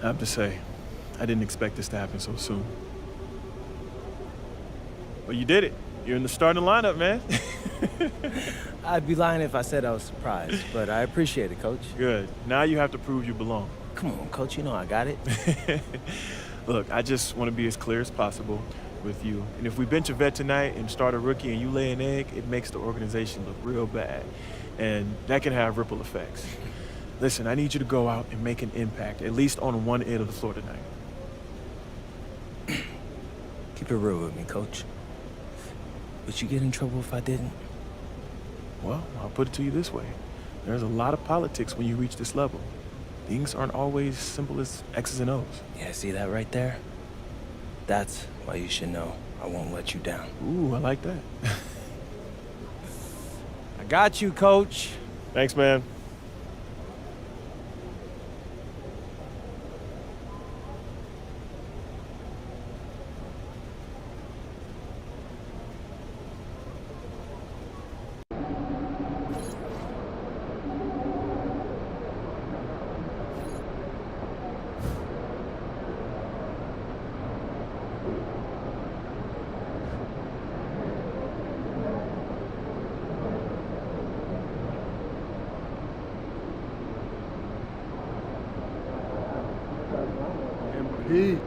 I have to say, I didn't expect this to happen so soon. But you did it. You're in the starting lineup, man. I'd be lying if I said I was surprised, but I appreciate it, Coach. Good. Now you have to prove you belong. Come on, Coach, you know I got it. Look, I just want to be as clear as possible with you. And if we bench a vet tonight and start a rookie and you lay an egg, it makes the organization look real bad. And that can have ripple effects. Listen, I need you to go out and make an impact, at least on one end of the floor tonight. Keep it real with me, Coach. Would you get in trouble if I didn't? Well, I'll put it to you this way. There's a lot of politics when you reach this level. Things aren't always simple as X's and O's. Yeah, see that right there? That's why you should know I won't let you down. Ooh, I like that. I got you, Coach. Thanks, man. MP.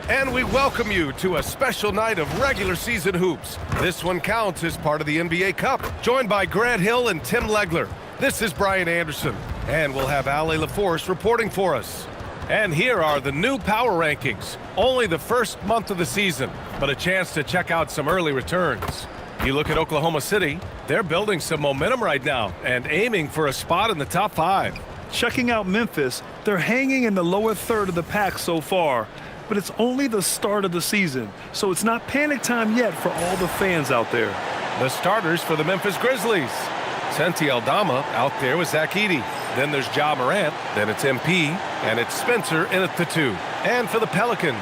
And we welcome you to a special night of regular season hoops. This one counts as part of the NBA Cup. Joined by Grant Hill and Tim Legler. This is Brian Anderson. And we'll have Ali LaForce reporting for us. And here are the new power rankings. Only the first month of the season, but a chance to check out some early returns. You look at Oklahoma City, they're building some momentum right now and aiming for a spot in the top 5. Checking out Memphis, they're hanging in the lower third of the pack so far. But it's only the start of the season, so it's not panic time yet for all the fans out there. The starters for the Memphis Grizzlies. Santi Aldama out there with Zach Edey. Then there's Ja Morant, then it's MP, and it's Spencer in at the 2. And for the Pelicans,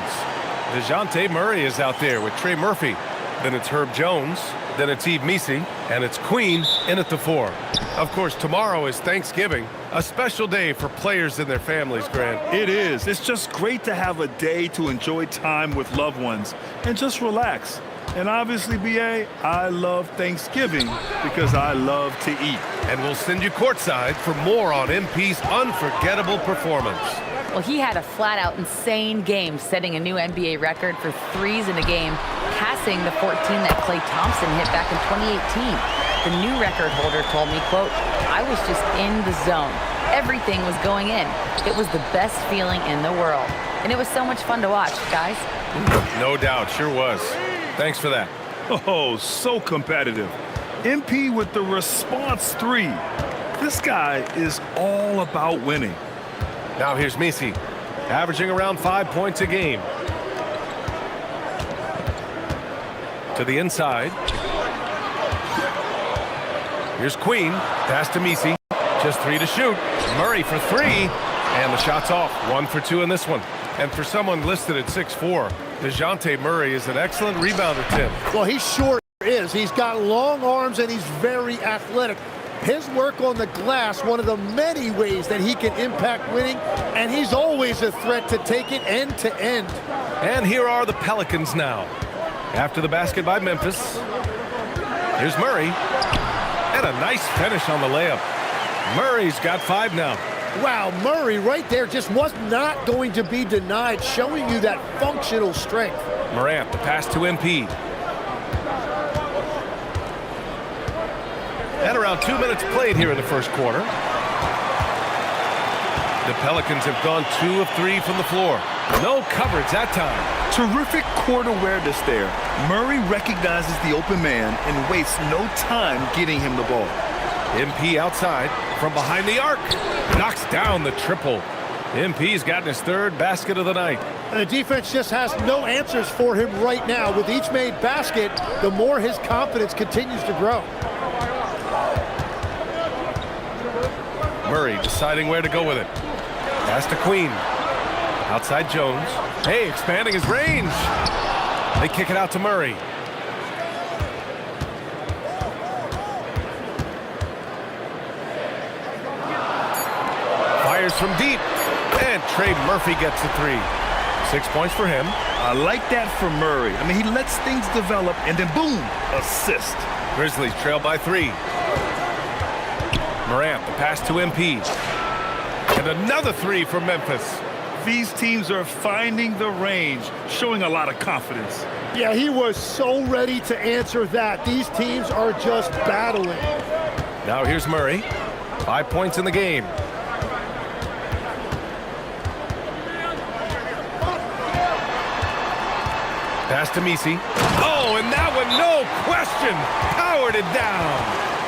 DeJounte Murray is out there with Trey Murphy. Then it's Herb Jones, then it's Yves Missi, and it's Queen in at the 4. Of course, tomorrow is Thanksgiving, a special day for players and their families, Grant. It is. It's just great to have a day to enjoy time with loved ones and just relax. And obviously, BA, I love Thanksgiving because I love to eat. And we'll send you courtside for more on MP's unforgettable performance. Well, he had a flat-out insane game, setting a new NBA record for threes in a game, passing the 14 that Klay Thompson hit back in 2018. The new record holder told me, quote, "I was just in the zone. Everything was going in. It was the best feeling in the world." And it was so much fun to watch, guys. No doubt, sure was. Thanks for that. Oh, so competitive. MP with the response 3. This guy is all about winning. Now here's Missi, averaging around 5 points a game. To the inside. Here's Queen, pass to Missi, just 3 to shoot. Murray for 3, and the shot's off. 1 for 2 in this one. And for someone listed at 6'4", DeJounte Murray is an excellent rebounder, Tim. Well, he sure is. He's got long arms and he's very athletic. His work on the glass, one of the many ways that he can impact winning, and he's always a threat to take it end to end. And here are the Pelicans now. After the basket by Memphis, here's Murray, and a nice finish on the layup. Murray's got 5 now. Wow, Murray right there just was not going to be denied, showing you that functional strength. Morant, the pass to MP. And around 2 minutes played here in the first quarter. The Pelicans have gone 2 of 3 from the floor. No coverage that time. Terrific court awareness there. Murray recognizes the open man and wastes no time getting him the ball. MP outside from behind the arc. Knocks down the triple. MP's gotten his 3rd basket of the night. And the defense just has no answers for him right now. With each made basket, the more his confidence continues to grow. Murray deciding where to go with it. Pass to Queen. Outside Jones. Hey, expanding his range. They kick it out to Murray. Fires from deep. And Trey Murphy gets the 3. 6 points for him. I like that for Murray. I mean, he lets things develop and then boom, assist. Grizzlies trail by 3. Morant, the pass to MP. And another 3 for Memphis. These teams are finding the range, showing a lot of confidence. Yeah, he was so ready to answer that. These teams are just battling. Now here's Murray. 5 points in the game. Pass to Missi. Oh, and that one, no question, powered it down.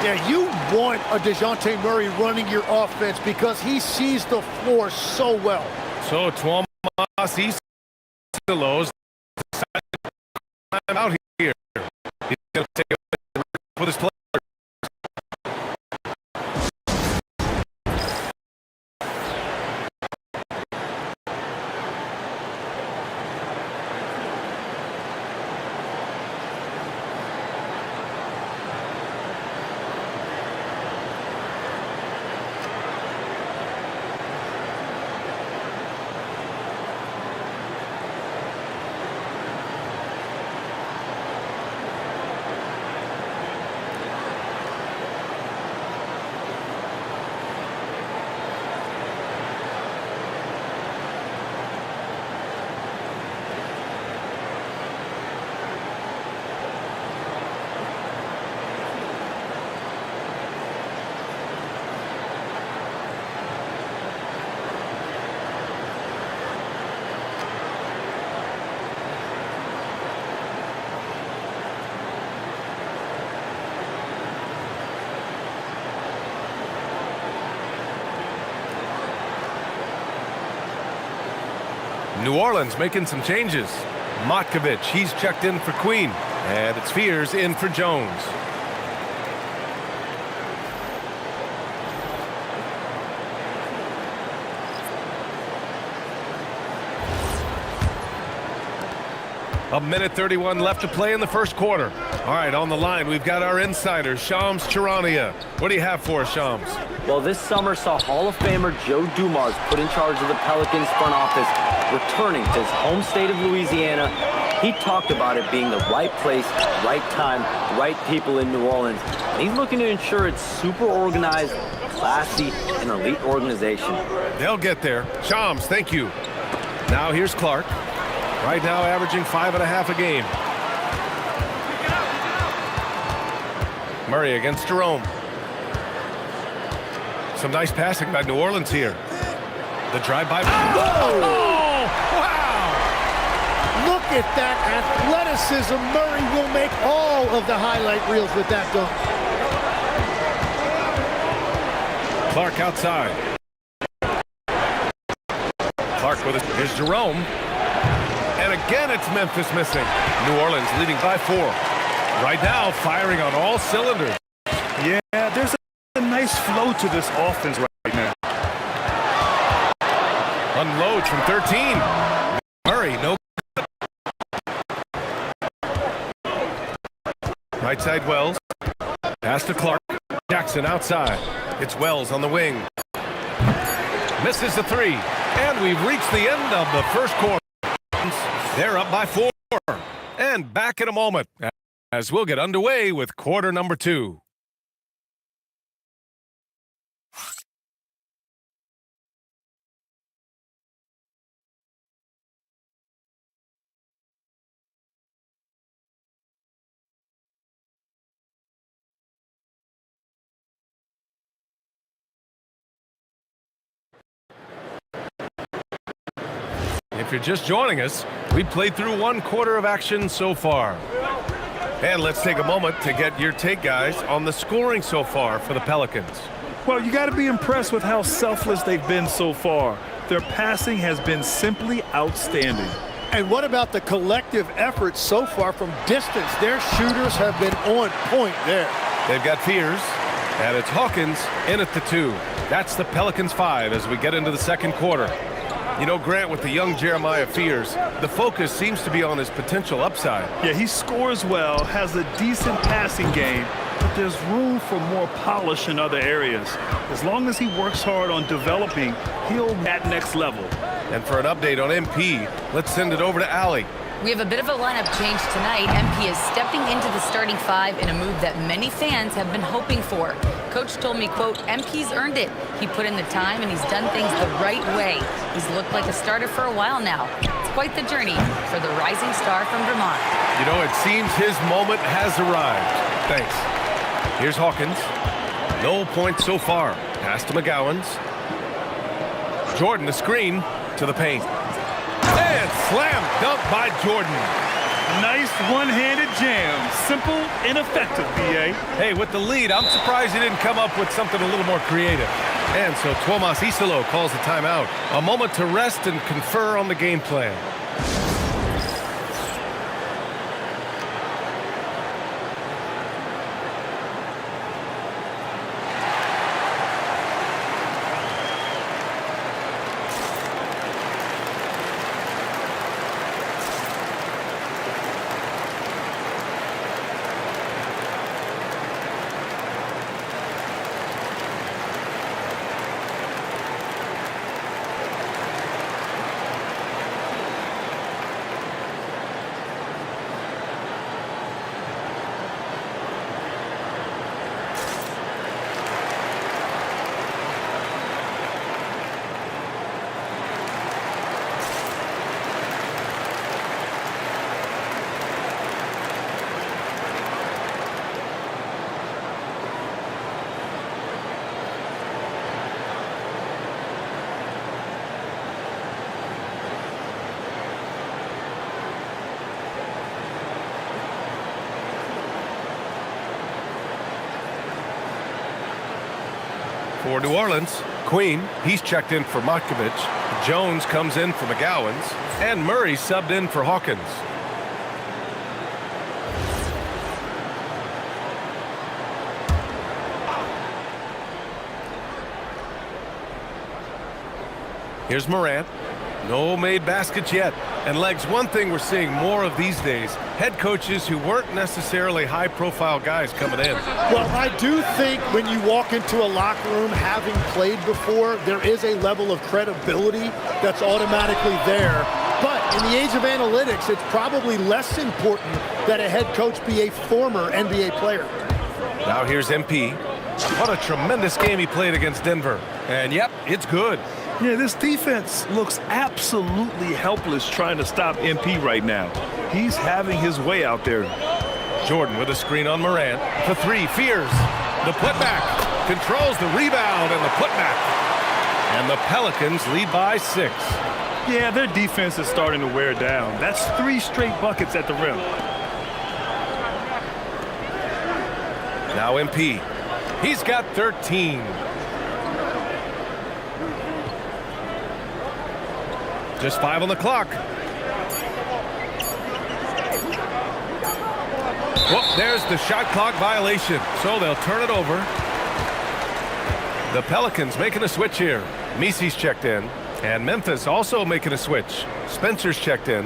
Yeah, you want a DeJounte Murray running your offense because he sees the floor so well. So Tuomas Istilos out here. He's going to take a with his play. New Orleans making some changes. Matkovic, he's checked in for Queen. And it's Fears in for Jones. A minute 31 left to play in the first quarter. All right, on the line, we've got our insider, Shams Charania. What do you have for us, Shams? Well, this summer saw Hall of Famer Joe Dumars put in charge of the Pelicans front office, returning to his home state of Louisiana. He talked about it being the right place, right time, right people in New Orleans. And he's looking to ensure it's super organized, classy, and elite organization. They'll get there. Shams, thank you. Now here's Clark. Right now averaging 5.5 a game. Murray against Jerome. Some nice passing by New Orleans here. The drive-by. Oh! Wow! Look at that athleticism. Murray will make all of the highlight reels with that dunk. Clark outside. Clark with it. Here's Jerome. And again, it's Memphis missing. New Orleans leading by 4. Right now, firing on all cylinders. Yeah, there's a nice flow to this offense right now. Unloads from 13. Murray, no. Right side, Wells. Pass to Clark. Jackson outside. It's Wells on the wing. Misses the 3. And we've reached the end of the first quarter. They're up by 4. And back in a moment as we'll get underway with quarter number 2. If you're just joining us, we've played through 1 quarter of action so far. And let's take a moment to get your take, guys, on the scoring so far for the Pelicans. Well, you got to be impressed with how selfless they've been so far. Their passing has been simply outstanding. And what about the collective effort so far from distance? Their shooters have been on point there. They've got Fears, and it's Hawkins in at the 2. That's the Pelicans 5 as we get into the second quarter. You know, Grant, with the young Jeremiah Fears, the focus seems to be on his potential upside. Yeah, he scores well, has a decent passing game, but there's room for more polish in other areas. As long as he works hard on developing, he'll at next level. And for an update on MP, let's send it over to Allie. We have a bit of a lineup change tonight. MP is stepping into the starting 5 in a move that many fans have been hoping for. Coach told me, quote, MP's earned it. He put in the time and he's done things the right way. He's looked like a starter for a while now. It's quite the journey for the rising star from Vermont. You know, it seems his moment has arrived. Thanks. Here's Hawkins. No points so far. Pass to McGowan's. Jordan, the screen to the paint. And slam dunk by Jordan. Nice one-handed jam. Simple and effective, B.A. Hey, with the lead, I'm surprised he didn't come up with something a little more creative. And so Tomas Isolo calls the timeout. A moment to rest and confer on the game plan. For New Orleans, Queen, he's checked in for Matkovic. Jones comes in for McGowan's, and Murray subbed in for Hawkins. Here's Morant. No made baskets yet. And Legs, one thing we're seeing more of these days, head coaches who weren't necessarily high-profile guys coming in. Well, I do think when you walk into a locker room having played before, there is a level of credibility that's automatically there. But in the age of analytics, it's probably less important that a head coach be a former NBA player. Now here's MP. What a tremendous game he played against Denver. And yep, it's good. Yeah, this defense looks absolutely helpless trying to stop MP right now. He's having his way out there. Jordan with a screen on Morant. For three, Fears. The putback. Controls the rebound and the putback. And the Pelicans lead by 6. Yeah, their defense is starting to wear down. That's 3 straight buckets at the rim. Now MP. He's got 13. Just 5 on the clock. Whoop, there's the shot clock violation. So they'll turn it over. The Pelicans making a switch here. Misi's checked in. And Memphis also making a switch. Spencer's checked in.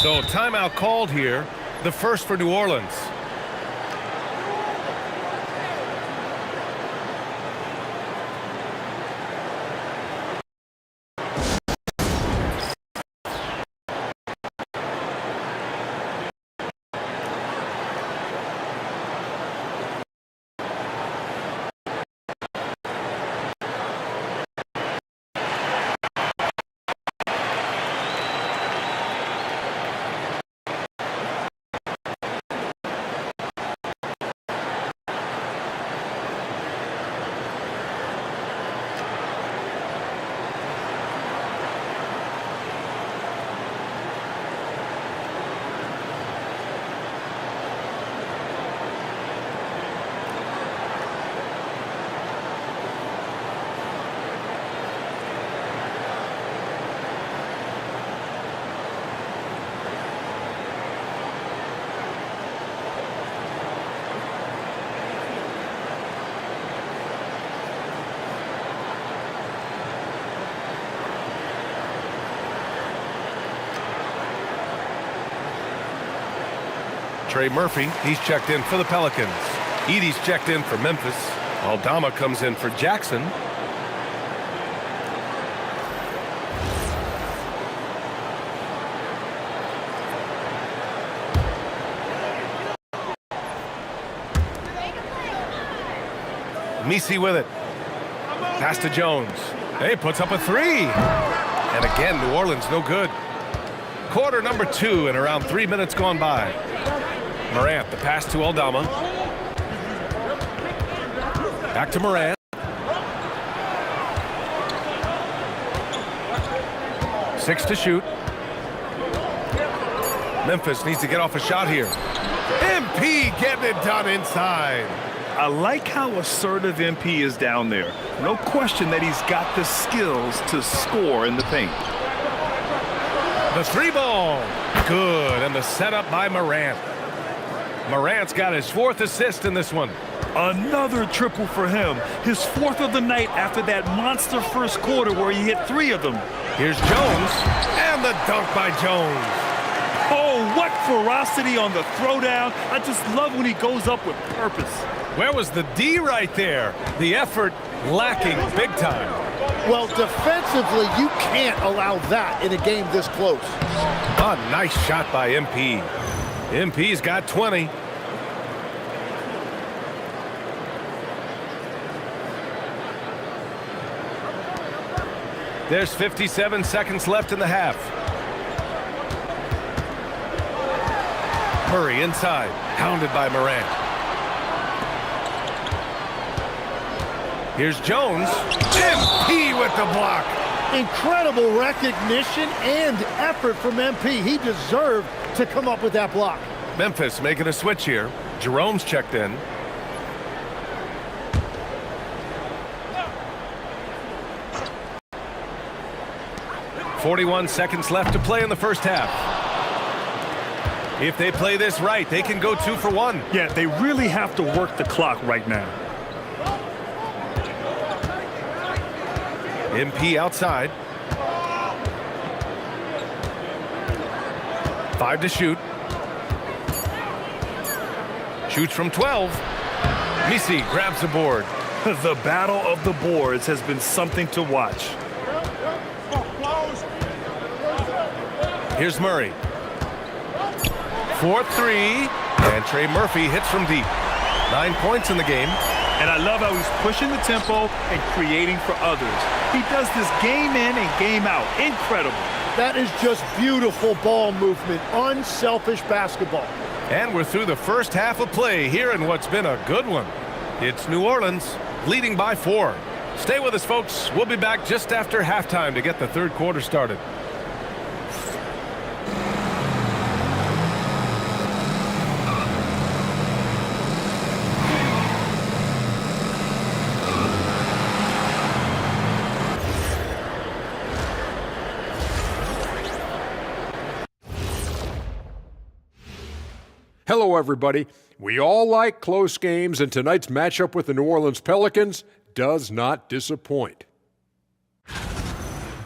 So timeout called here. The first for New Orleans. Trey Murphy, he's checked in for the Pelicans. Edey's checked in for Memphis. Aldama comes in for Jackson. Misi with it. Pass to Jones. He puts up a 3. And again, New Orleans no good. Quarter number 2 and around 3 minutes gone by. Morant, the pass to Aldama. Back to Morant. Six to shoot. Memphis needs to get off a shot here. MP getting it done inside. I like how assertive MP is down there. No question that he's got the skills to score in the paint. The 3-ball. Good. And the setup by Morant. Morant's got his 4th assist in this one. Another triple for him. His 4th of the night after that monster first quarter where he hit 3 of them. Here's Jones. And the dunk by Jones. Oh, what ferocity on the throwdown. I just love when he goes up with purpose. Where was the D right there? The effort lacking big time. Well, defensively, you can't allow that in a game this close. A nice shot by MP. MP's got 20. There's 57 seconds left in the half. Murray inside, hounded by Morant. Here's Jones. MP with the block. Incredible recognition and effort from MP. He deserved to come up with that block. Memphis making a switch here. Jerome's checked in. "41 seconds left to play in the first half. If they play this right, they can go 2 for 1. Yeah, they really have to work the clock right now. MP outside. 5 to shoot. Shoots from 12. Misi grabs the board. The battle of the boards has been something to watch. Here's Murray. 4-3. And Trey Murphy hits from deep. 9 points in the game. And I love how he's pushing the tempo and creating for others. He does this game in and game out. Incredible. That is just beautiful ball movement, unselfish basketball. And we're through the first half of play here in what's been a good one. It's New Orleans leading by 4. Stay with us, folks. We'll be back just after halftime to get the third quarter started. Hello, everybody. We all like close games, and tonight's matchup with the New Orleans Pelicans does not disappoint.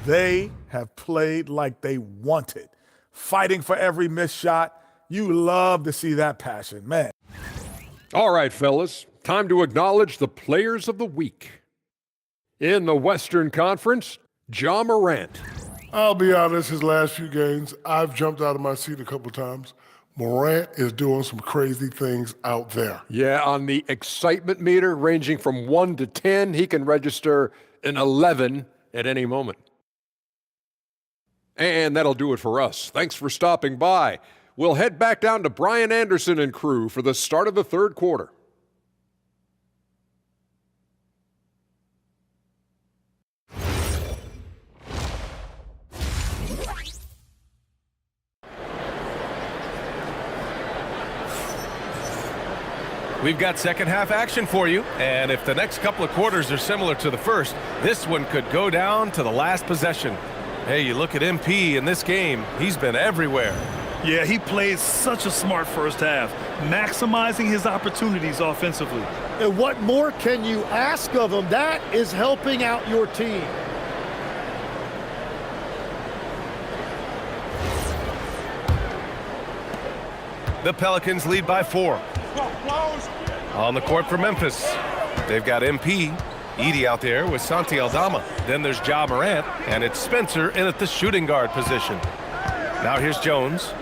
They have played like they wanted, fighting for every missed shot. You love to see that passion, man. All right, fellas, time to acknowledge the players of the week. In the Western Conference, Ja Morant. I'll be honest, his last few games, I've jumped out of my seat a couple times. Morant is doing some crazy things out there. Yeah, on the excitement meter ranging from 1 to 10, he can register an 11 at any moment. And that'll do it for us. Thanks for stopping by. We'll head back down to Brian Anderson and crew for the start of the third quarter. We've got second half action for you, and if the next couple of quarters are similar to the first, this one could go down to the last possession. Hey, you look at MP in this game, he's been everywhere. Yeah, he played such a smart first half, maximizing his opportunities offensively. And what more can you ask of him? That is helping out your team. The Pelicans lead by 4. On the court for Memphis, they've got MP, Edey out there with Santi Aldama. Then there's Ja Morant, and it's Spencer in at the shooting guard position. Now here's Jones.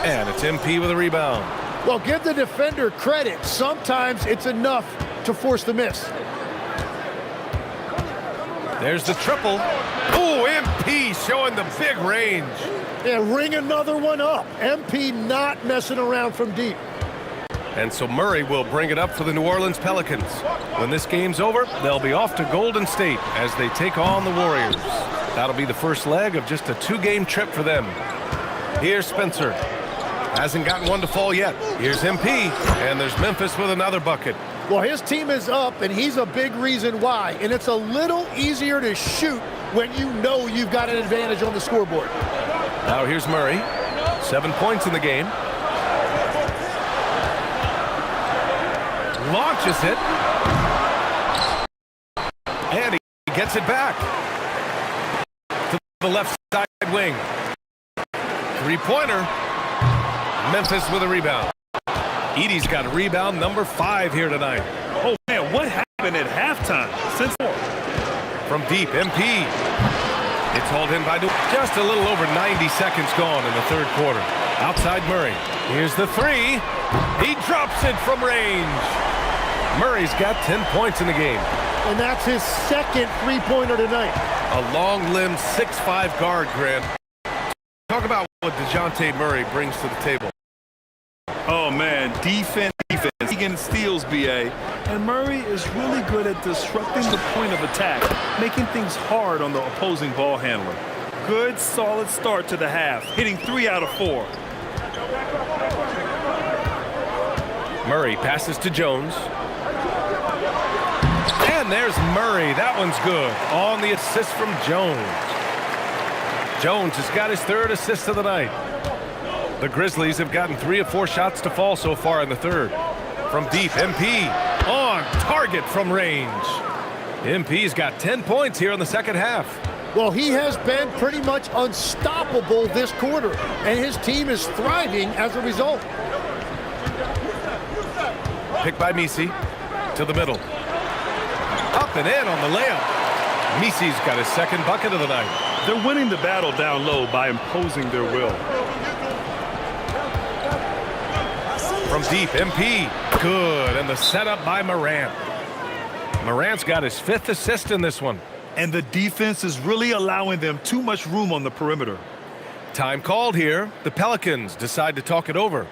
And it's MP with a rebound. Well, give the defender credit. Sometimes it's enough to force the miss. There's the triple. Oh, MP showing the big range. And ring another one up. MP not messing around from deep. And so Murray will bring it up for the New Orleans Pelicans. When this game's over, they'll be off to Golden State as they take on the Warriors. That'll be the first leg of just a 2-game trip for them. Here's Spencer. Hasn't gotten one to fall yet. Here's MP, and there's Memphis with another bucket. Well, his team is up, and he's a big reason why. And it's a little easier to shoot when you know you've got an advantage on the scoreboard. Now here's Murray. 7 points in the game. Launches it. And he gets it back. To the left side wing. 3-pointer. Memphis with a rebound. Edey's got a rebound number 5 here tonight. Oh, man, what happened at halftime? Since From deep, MP. It's hauled in by just a little over 90 seconds gone in the third quarter. Outside Murray. Here's the 3. He drops it from range. Murray's got 10 points in the game. And that's his second three-pointer tonight. A long-limbed 6'5" guard, Grant. Talk about what DeJounte Murray brings to the table. Oh, man, defense. He can steals, BA. And Murray is really good at disrupting the point of attack, making things hard on the opposing ball handler. Good, solid start to the half, hitting 3 out of 4. Murray passes to Jones. And there's Murray. That one's good. On the assist from Jones. Jones has got his 3rd assist of the night. The Grizzlies have gotten 3 of 4 shots to fall so far in the 3rd. From deep, MP on target from range. MP's got 10 points here in the 2nd half. Well, he has been pretty much unstoppable this quarter, and his team is thriving as a result. Picked by Misi to the middle. Up and in on the layup. Misi's got his 2nd bucket of the night. They're winning the battle down low by imposing their will. From deep, MP. Good. And the setup by Morant. Morant's got his 5th assist in this one. And the defense is really allowing them too much room on the perimeter. Time called here. The Pelicans decide to talk it over.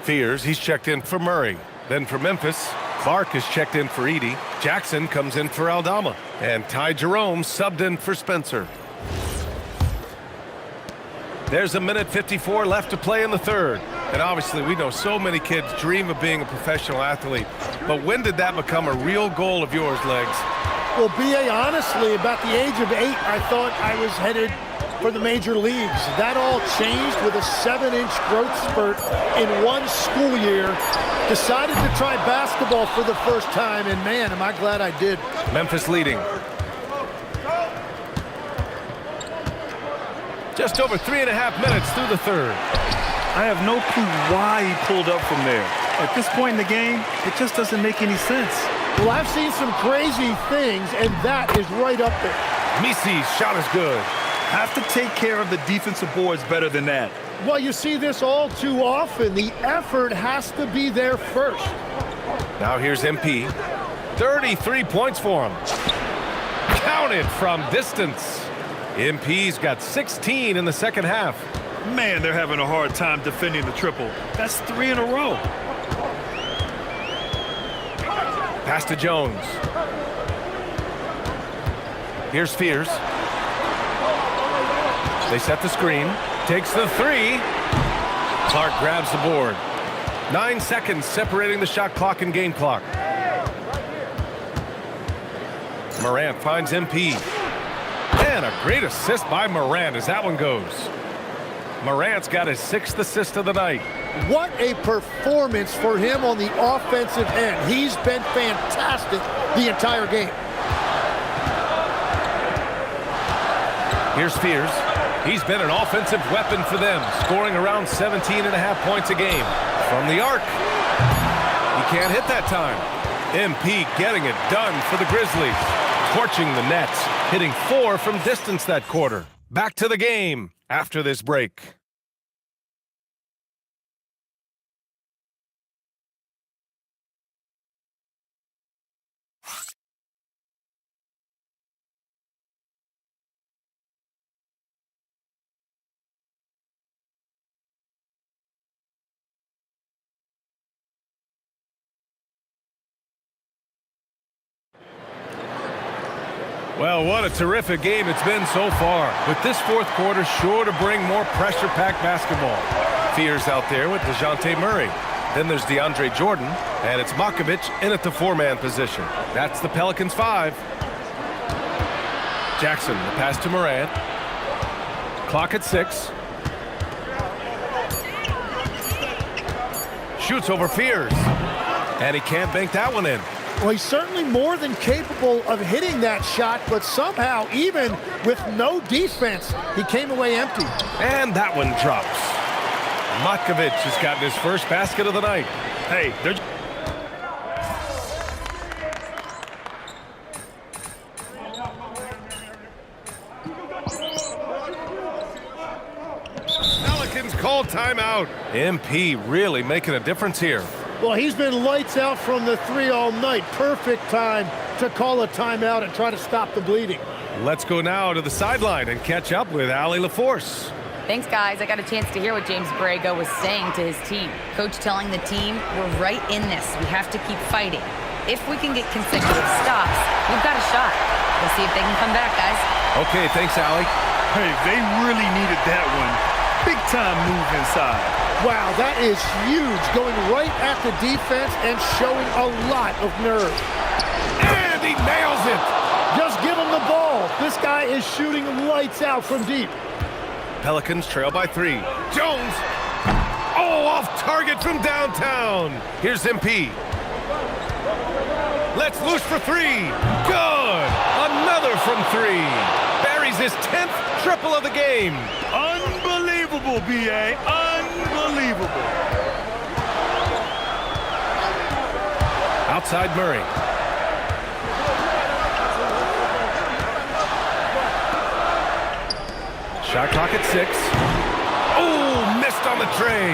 Fears, he's checked in for Murray. Then for Memphis, Clark is checked in for Edey. Jackson comes in for Aldama. And Ty Jerome subbed in for Spencer. There's 1:54 left to play in the 3rd. And obviously we know so many kids dream of being a professional athlete. But when did that become a real goal of yours, Legs? Well, B.A., honestly, about the age of 8, I thought I was headed for the major leagues. That all changed with a 7-inch growth spurt in one school year. Decided to try basketball for the first time, and man, am I glad I did. Memphis leading. Just over 3.5 minutes through the 3rd. I have no clue why he pulled up from there. At this point in the game, it just doesn't make any sense. Well, I've seen some crazy things, and that is right up there. Misi's shot is good. Have to take care of the defensive boards better than that. Well, you see this all too often. The effort has to be there first. Now here's MP. 33 points for him. Counted from distance. MP's got 16 in the 2nd half. Man, they're having a hard time defending the triple. That's 3 in a row. Pass to Jones. Here's Fears. They set the screen. Takes the 3. Clark grabs the board. 9 seconds separating the shot clock and game clock. Morant finds MP. And a great assist by Morant as that one goes. Morant's got his 6th assist of the night. What a performance for him on the offensive end. He's been fantastic the entire game. Here's Fears. He's been an offensive weapon for them, scoring around 17.5 points a game. From the arc. He can't hit that time. MP getting it done for the Grizzlies. Torching the Nets, hitting 4 from distance that quarter. Back to the game after this break. Well, what a terrific game it's been so far. With this 4th quarter sure to bring more pressure-packed basketball. Fears out there with DeJounte Murray. Then there's DeAndre Jordan, and it's Makovich in at the 4-man position. That's the Pelicans 5. Jackson, the pass to Morant. Clock at 6. Shoots over Fears. And he can't bank that one in. Well, he's certainly more than capable of hitting that shot, but somehow, even with no defense, he came away empty. And that one drops. Makovich has gotten his first basket of the night. Hey, they're... Pelicans call timeout. MP really making a difference here. Well, he's been lights out from the 3 all night. Perfect time to call a timeout and try to stop the bleeding. Let's go now to the sideline and catch up with Allie LaForce. Thanks, guys. I got a chance to hear what James Borrego was saying to his team. Coach telling the team, we're right in this. We have to keep fighting. If we can get consecutive stops, we've got a shot. We'll see if they can come back, guys. Okay, thanks, Allie. Hey, they really needed that one. Big time move inside. Wow, that is huge. Going right at the defense and showing a lot of nerve. And he nails it. Just give him the ball. This guy is shooting lights out from deep. Pelicans trail by 3. Jones. Oh, off target from downtown. Here's MP. Let's loose for 3. Good. Another from 3. Buries his 10th triple of the game. Unbelievable, B.A. Unbelievable. Outside Murray. Shot clock at 6. Oh, missed on the tray.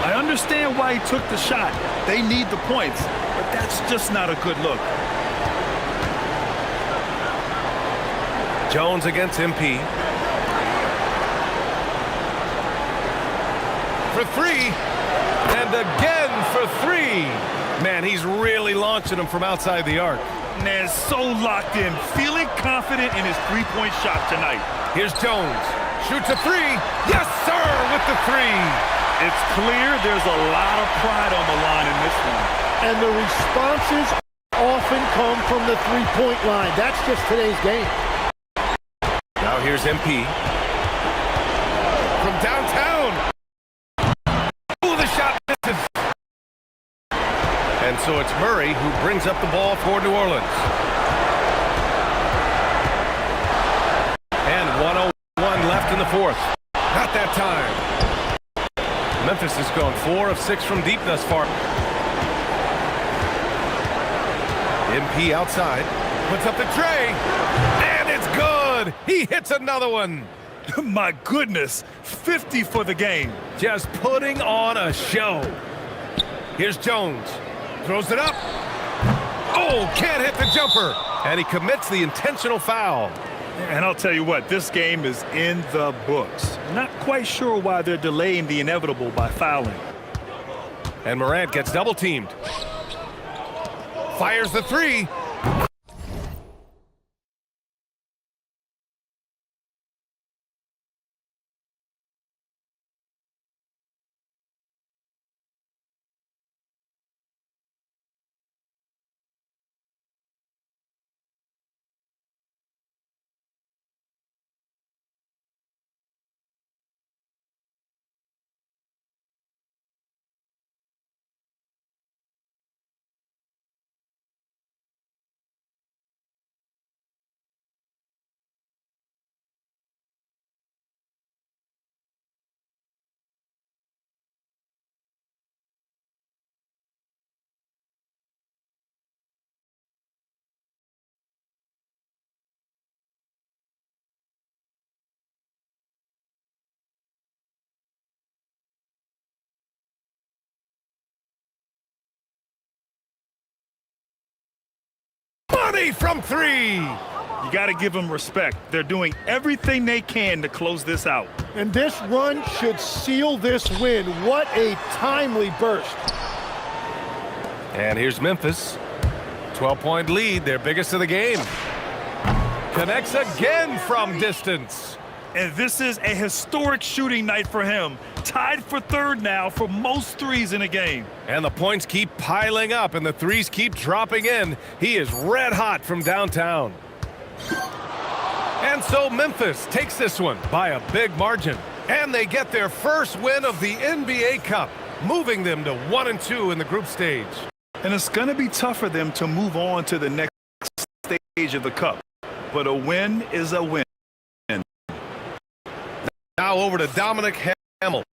I understand why he took the shot. They need the points, but that's just not a good look. Jones against MP. For 3. And again for 3. Man, he's really launching them from outside the arc. Man, so locked in, feeling confident in his three-point shot tonight. Here's Jones. Shoots a 3. Yes, sir, with the 3. It's clear there's a lot of pride on the line in this one. And the responses often come from the three-point line. That's just today's game. Now here's MP. From downtown. Oh, the shot misses. And so it's Murray who brings up the ball for New Orleans. And 1:01 left in the 4th. Not that time. Memphis has gone 4 of 6 from deep thus far. MP outside. Puts up the tray. And it's good. He hits another one. My goodness, 50 for the game. Just putting on a show. Here's Jones. Throws it up. Oh, can't hit the jumper. And he commits the intentional foul. And I'll tell you what, this game is in the books. Not quite sure why they're delaying the inevitable by fouling. And Morant gets double teamed. Fires the 3. Money from 3. You got to give them respect. They're doing everything they can to close this out. And this run should seal this win. What a timely burst. And here's Memphis. 12-point lead, their biggest of the game. Connects again from distance. And this is a historic shooting night for him. Tied for 3rd now for most threes in a game. And the points keep piling up and the threes keep dropping in. He is red hot from downtown. And so Memphis takes this one by a big margin. And they get their first win of the NBA Cup, moving them to 1-2 in the group stage. And it's going to be tough for them to move on to the next stage of the Cup. But a win is a win. Now over to Dominic Hamill.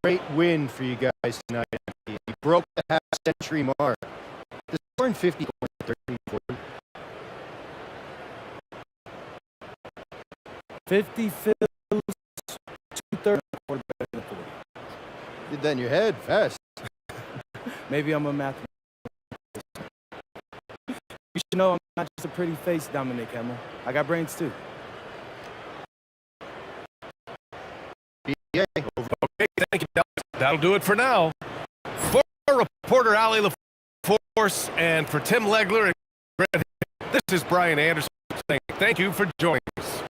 Great win for you guys tonight. You broke the half-century mark. The score in 50 points, 13-40. 50 fills than your head, fast. Maybe I'm a mathematician. You should know I'm not just a pretty face, Dominic Hemmel. I got brains too. Yeah. Okay, thank you. That'll do it for now. For reporter Ali LaForce and for Tim Legler and Grant Hill, this is Brian Anderson saying thank you for joining us.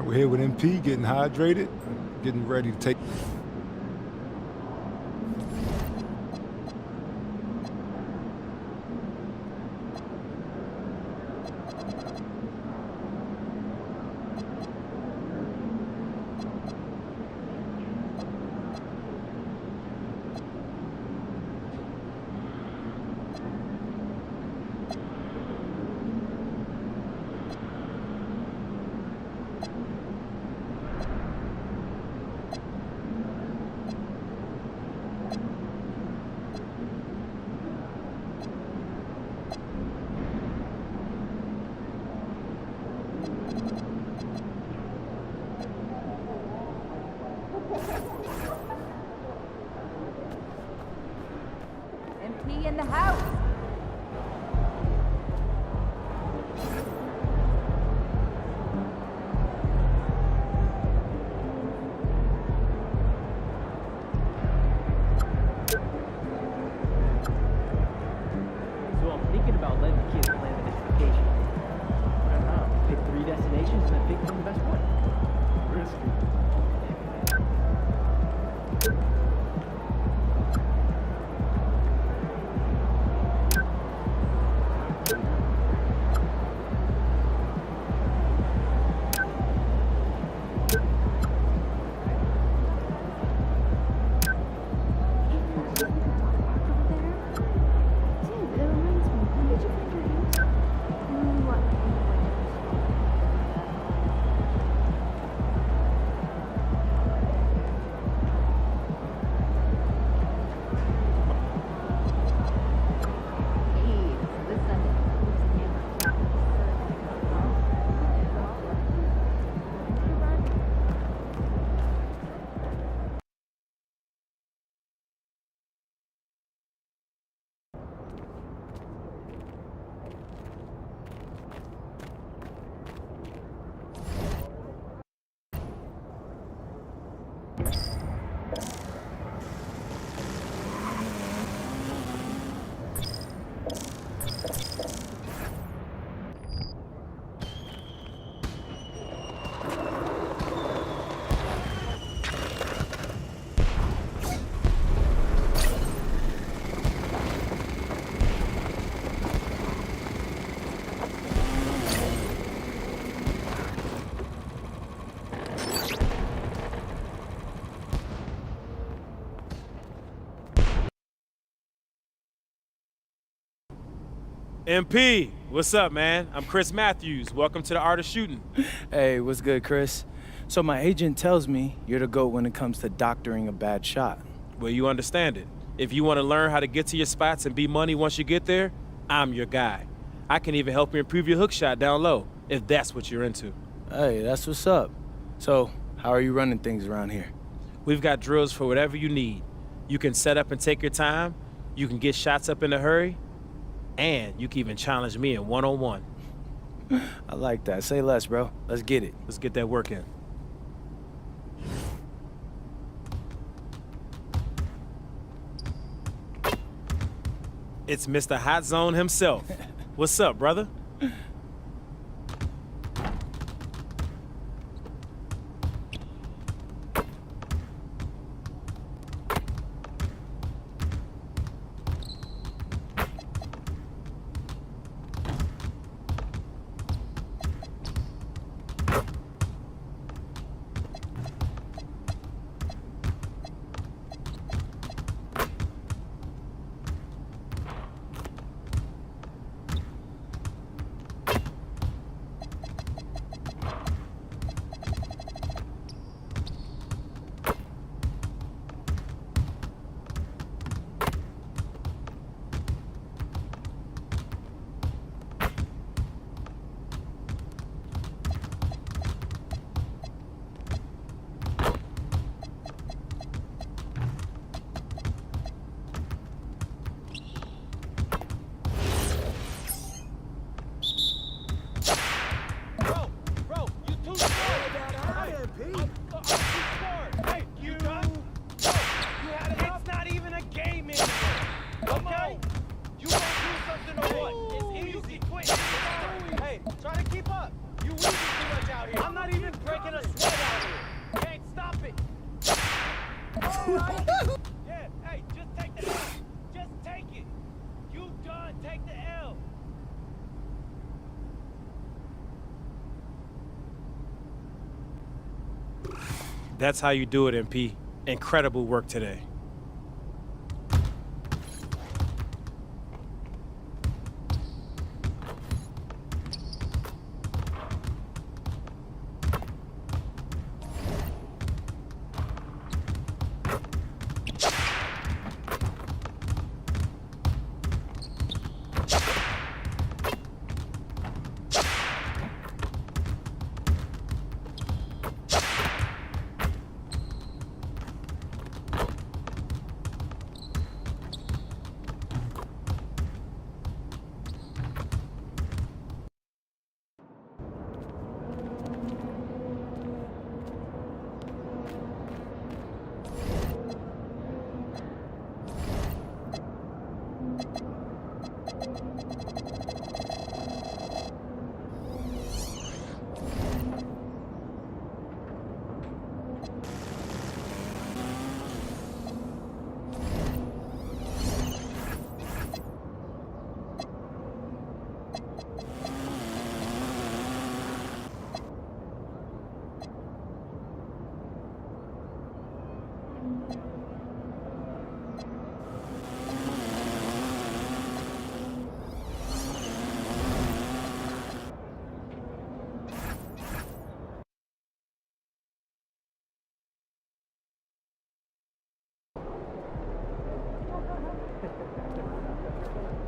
We're here with MP, getting hydrated, getting ready to take... MP in the house. So I'm thinking about letting the kids plan the next vacation. I don't know. Pick 3 destinations and then pick from the best one. Risky. MP, what's up, man? I'm Chris Matthews. Welcome to the Art of Shooting. Hey, what's good, Chris? So my agent tells me you're the GOAT when it comes to doctoring a bad shot. Well, you understand it. If you want to learn how to get to your spots and be money once you get there, I'm your guy. I can even help you improve your hook shot down low, if that's what you're into. Hey, that's what's up. So, how are you running things around here? We've got drills for whatever you need. You can set up and take your time, you can get shots up in a hurry, and you can even challenge me in one-on-one. I like that. Say less, bro. Let's get it. Let's get that work in. It's Mr. Hot Zone himself. What's up, brother? That's how you do it, MP. Incredible work today.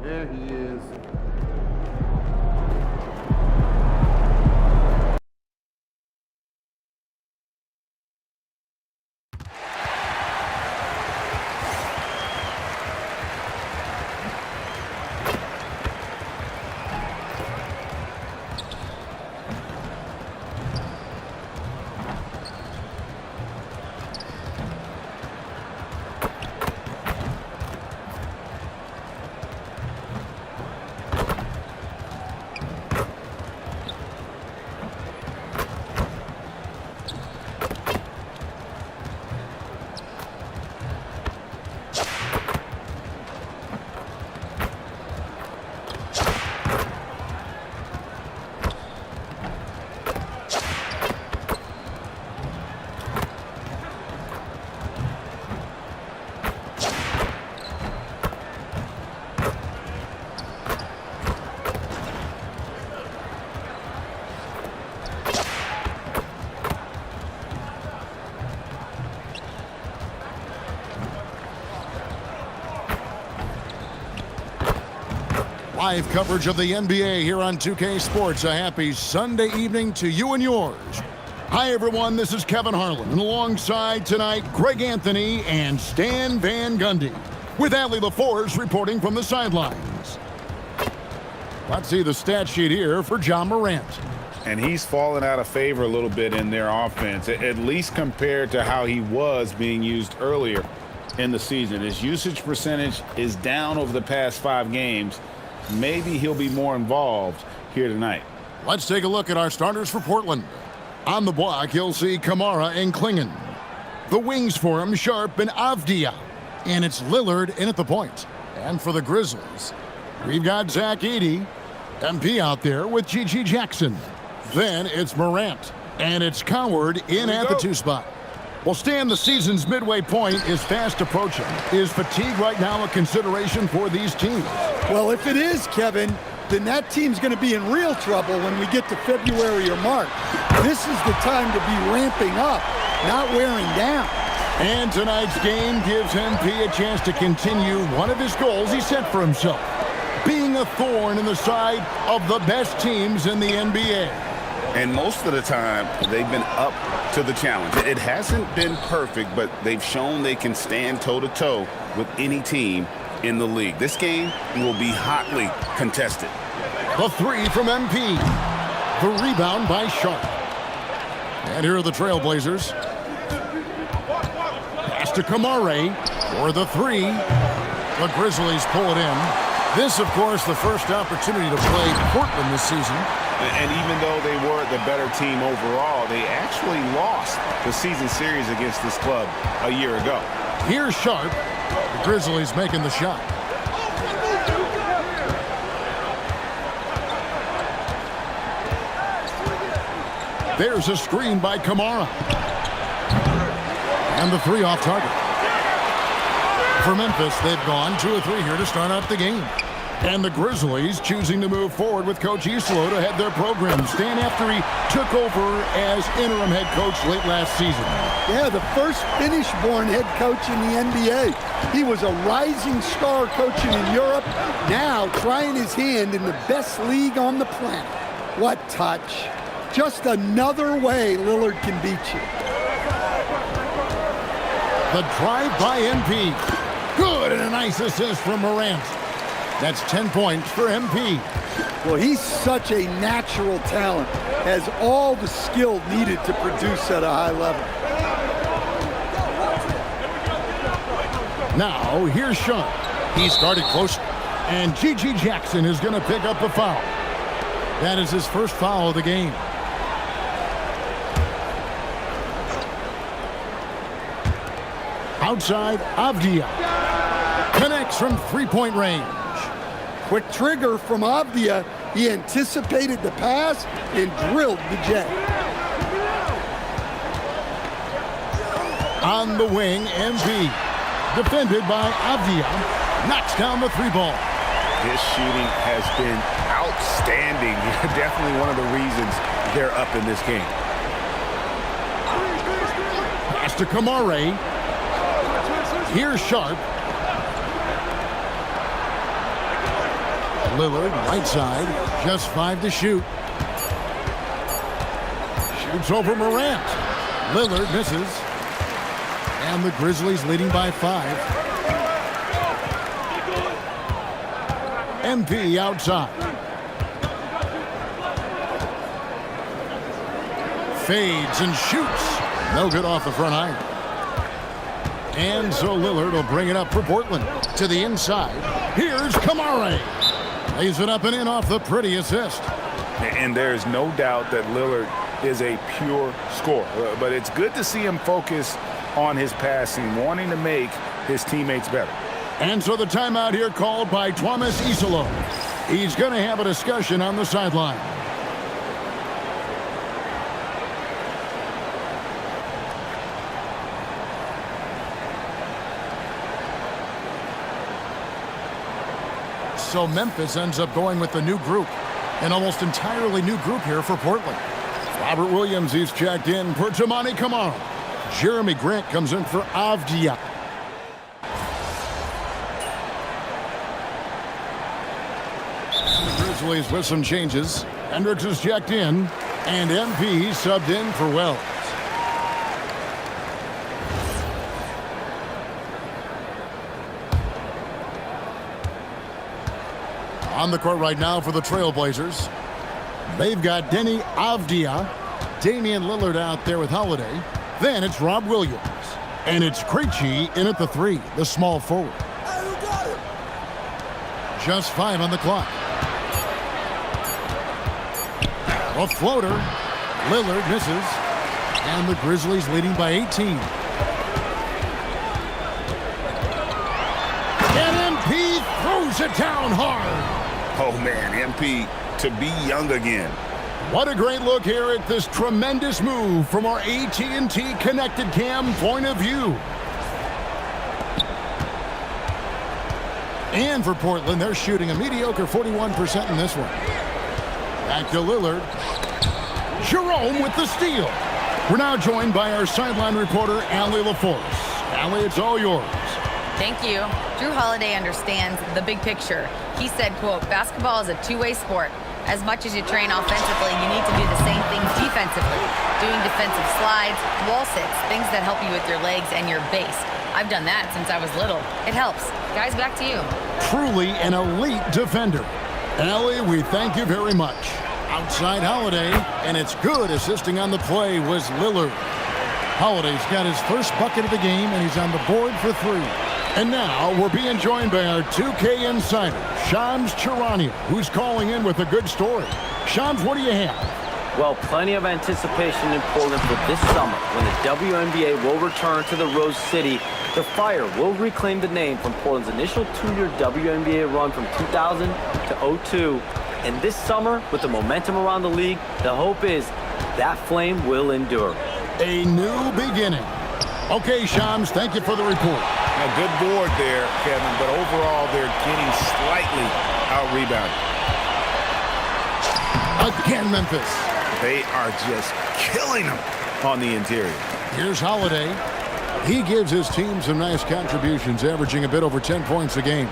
There he is. Live coverage of the NBA here on 2K Sports. A happy Sunday evening to you and yours. Hi, everyone. This is Kevin Harlan. And alongside tonight, Greg Anthony and Stan Van Gundy. With Allie LaForce reporting from the sidelines. Let's see the stat sheet here for Ja Morant. And he's fallen out of favor a little bit in their offense, at least compared to how he was being used earlier in the season. His usage percentage is down over the past 5 games. Maybe he'll be more involved here tonight. Let's take a look at our starters for Portland. On the block, you'll see Kamara and Klingon. The wings for him, Sharp and Avdia. And it's Lillard in at the point. And for the Grizzlies, we've got Zach Edey, MP out there with G.G. Jackson. Then it's Morant. And it's Coward in at the 2 spot. Well, Stan, the season's midway point is fast approaching. Is fatigue right now a consideration for these teams? Well, if it is, Kevin, then that team's going to be in real trouble when we get to February or March. This is the time to be ramping up, not wearing down. And tonight's game gives MP a chance to continue one of his goals he set for himself, being a thorn in the side of the best teams in the NBA. And most of the time, they've been up to the challenge. It hasn't been perfect, but they've shown they can stand toe-to-toe with any team in the league. This game will be hotly contested. The 3 from MP. The rebound by Sharp. And here are the Trailblazers. Pass to Kamare for the 3. The Grizzlies pull it in. This, of course, the first opportunity to play Portland this season. And even though they were the better team overall, they actually lost the season series against this club a year ago. Here's Sharp. The Grizzlies making the shot. There's a screen by Kamara. And the 3 off target. For Memphis, they've gone 2 of 3 here to start out the game. And the Grizzlies choosing to move forward with Coach Isolo to head their program. Stan, after he took over as interim head coach late last season. Yeah, the first Finnish-born head coach in the NBA. He was a rising star coaching in Europe, now trying his hand in the best league on the planet. What touch. Just another way Lillard can beat you. The drive by MP. Good, and a nice assist from Morant. That's 10 points for MP. Well, he's such a natural talent, has all the skill needed to produce at a high level. Now, here's Sean. He started close, and G.G. Jackson is going to pick up a foul. That is his first foul of the game. Outside, Avdia. Connects from 3-point range. Quick trigger from Avdia. He anticipated the pass and drilled the jet. On the wing, MP. Defended by Avdia. Knocks down the 3-ball. His shooting has been outstanding. Definitely one of the reasons they're up in this game. Pass to Kamare. Here's Sharp. Lillard, right side, just 5 to shoot. Shoots over Morant. Lillard misses. And the Grizzlies leading by 5. MP outside. Fades and shoots. No good off the front iron. And so Lillard will bring it up for Portland. To the inside. Here's Kamare. Lays it up and in off the pretty assist. And there's no doubt that Lillard is a pure scorer. But it's good to see him focus on his passing, wanting to make his teammates better. And so the timeout here called by Thomas Isolo. He's going to have a discussion on the sideline. So Memphis ends up going with the new group. An almost entirely new group here for Portland. Robert Williams, he's checked in for Toumani Camara. Jeremy Grant comes in for Avdia. Grizzlies with some changes. Hendricks is checked in, and MP subbed in for Wells. On the court right now for the Trailblazers, they've got Denny Avdia, Damian Lillard out there with Holiday. Then it's Rob Williams. And it's Krejci in at the 3, the small forward. Just 5 on the clock. A floater. Lillard misses. And the Grizzlies leading by 18. And MP throws it down hard. Oh, man, MP to be young again. What a great look here at this tremendous move from our AT&T Connected Cam point of view. And for Portland, they're shooting a mediocre 41% in this one. Back to Lillard. Jerome with the steal. We're now joined by our sideline reporter, Allie LaForce. Allie, it's all yours. Thank you. Drew Holiday understands the big picture. He said, quote, basketball is a two-way sport. As much as you train offensively, you need to do the same thing defensively. Doing defensive slides, wall sits, things that help you with your legs and your base. I've done that since I was little. It helps. Guys, back to you. Truly an elite defender. Allie, we thank you very much. Outside Holiday, and it's good assisting on the play was Lillard. Holiday's got his first bucket of the game, and he's on the board for 3. And now we're being joined by our 2K insider, Shams Charania, who's calling in with a good story. Shams, what do you have? Well, plenty of anticipation in Portland for this summer when the WNBA will return to the Rose City. The Fire will reclaim the name from Portland's initial 2-year WNBA run from 2000 to 02. And this summer, with the momentum around the league, the hope is that flame will endure. A new beginning. Okay, Shams, thank you for the report. A good board there, Kevin, but overall they're getting slightly out-rebounded. Again, Memphis. They are just killing them on the interior. Here's Holiday. He gives his team some nice contributions, averaging a bit over 10 points a game.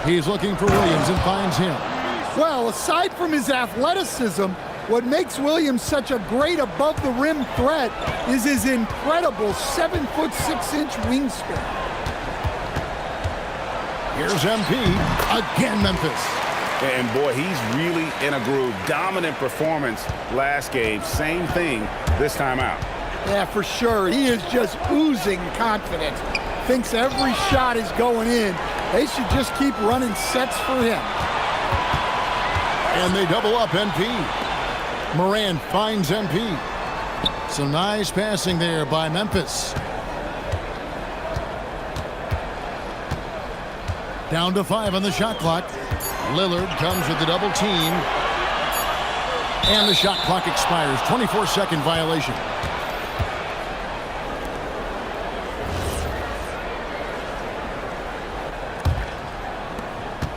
He's looking for Williams and finds him. Well, aside from his athleticism, what makes Williams such a great above-the-rim threat is his incredible 7'6" wingspan. Here's MP. Again, Memphis. And boy, he's really in a groove. Dominant performance last game. Same thing this time out. Yeah, for sure. He is just oozing confidence. Thinks every shot is going in. They should just keep running sets for him. And they double up MP. Moran finds MP. Some nice passing there by Memphis. Down to 5 on the shot clock. Lillard comes with the double team. And the shot clock expires. 24-second violation.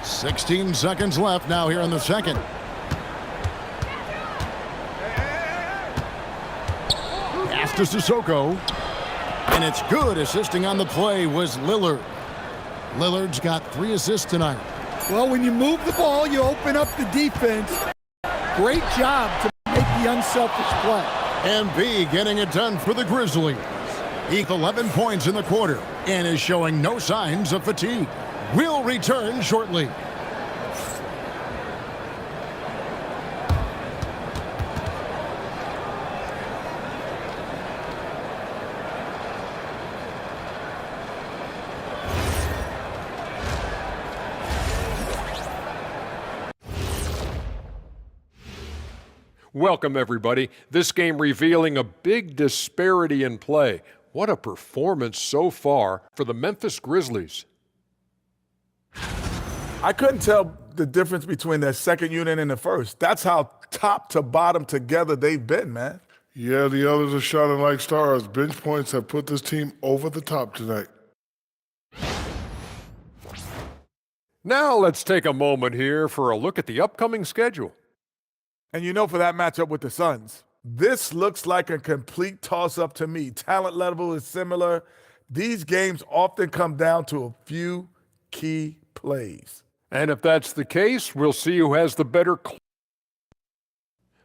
"16 seconds left now here in the second. Pass to Sissoko. And it's good. Assisting on the play was Lillard. Lillard's got 3 assists tonight. Well, when you move the ball, you open up the defense. Great job to make the unselfish play. And B getting it done for the Grizzlies. He 11 points in the quarter and is showing no signs of fatigue. We'll return shortly. Welcome, everybody. This game revealing a big disparity in play. What a performance so far for the Memphis Grizzlies. I couldn't tell the difference between their second unit and the first. That's how top to bottom together they've been, man. Yeah, the others are shining like stars. Bench points have put this team over the top tonight. Now let's take a moment here for a look at the upcoming schedule. And you know, for that matchup with the Suns, this looks like a complete toss-up to me. Talent level is similar. These games often come down to a few key plays. And if that's the case, we'll see who has the better.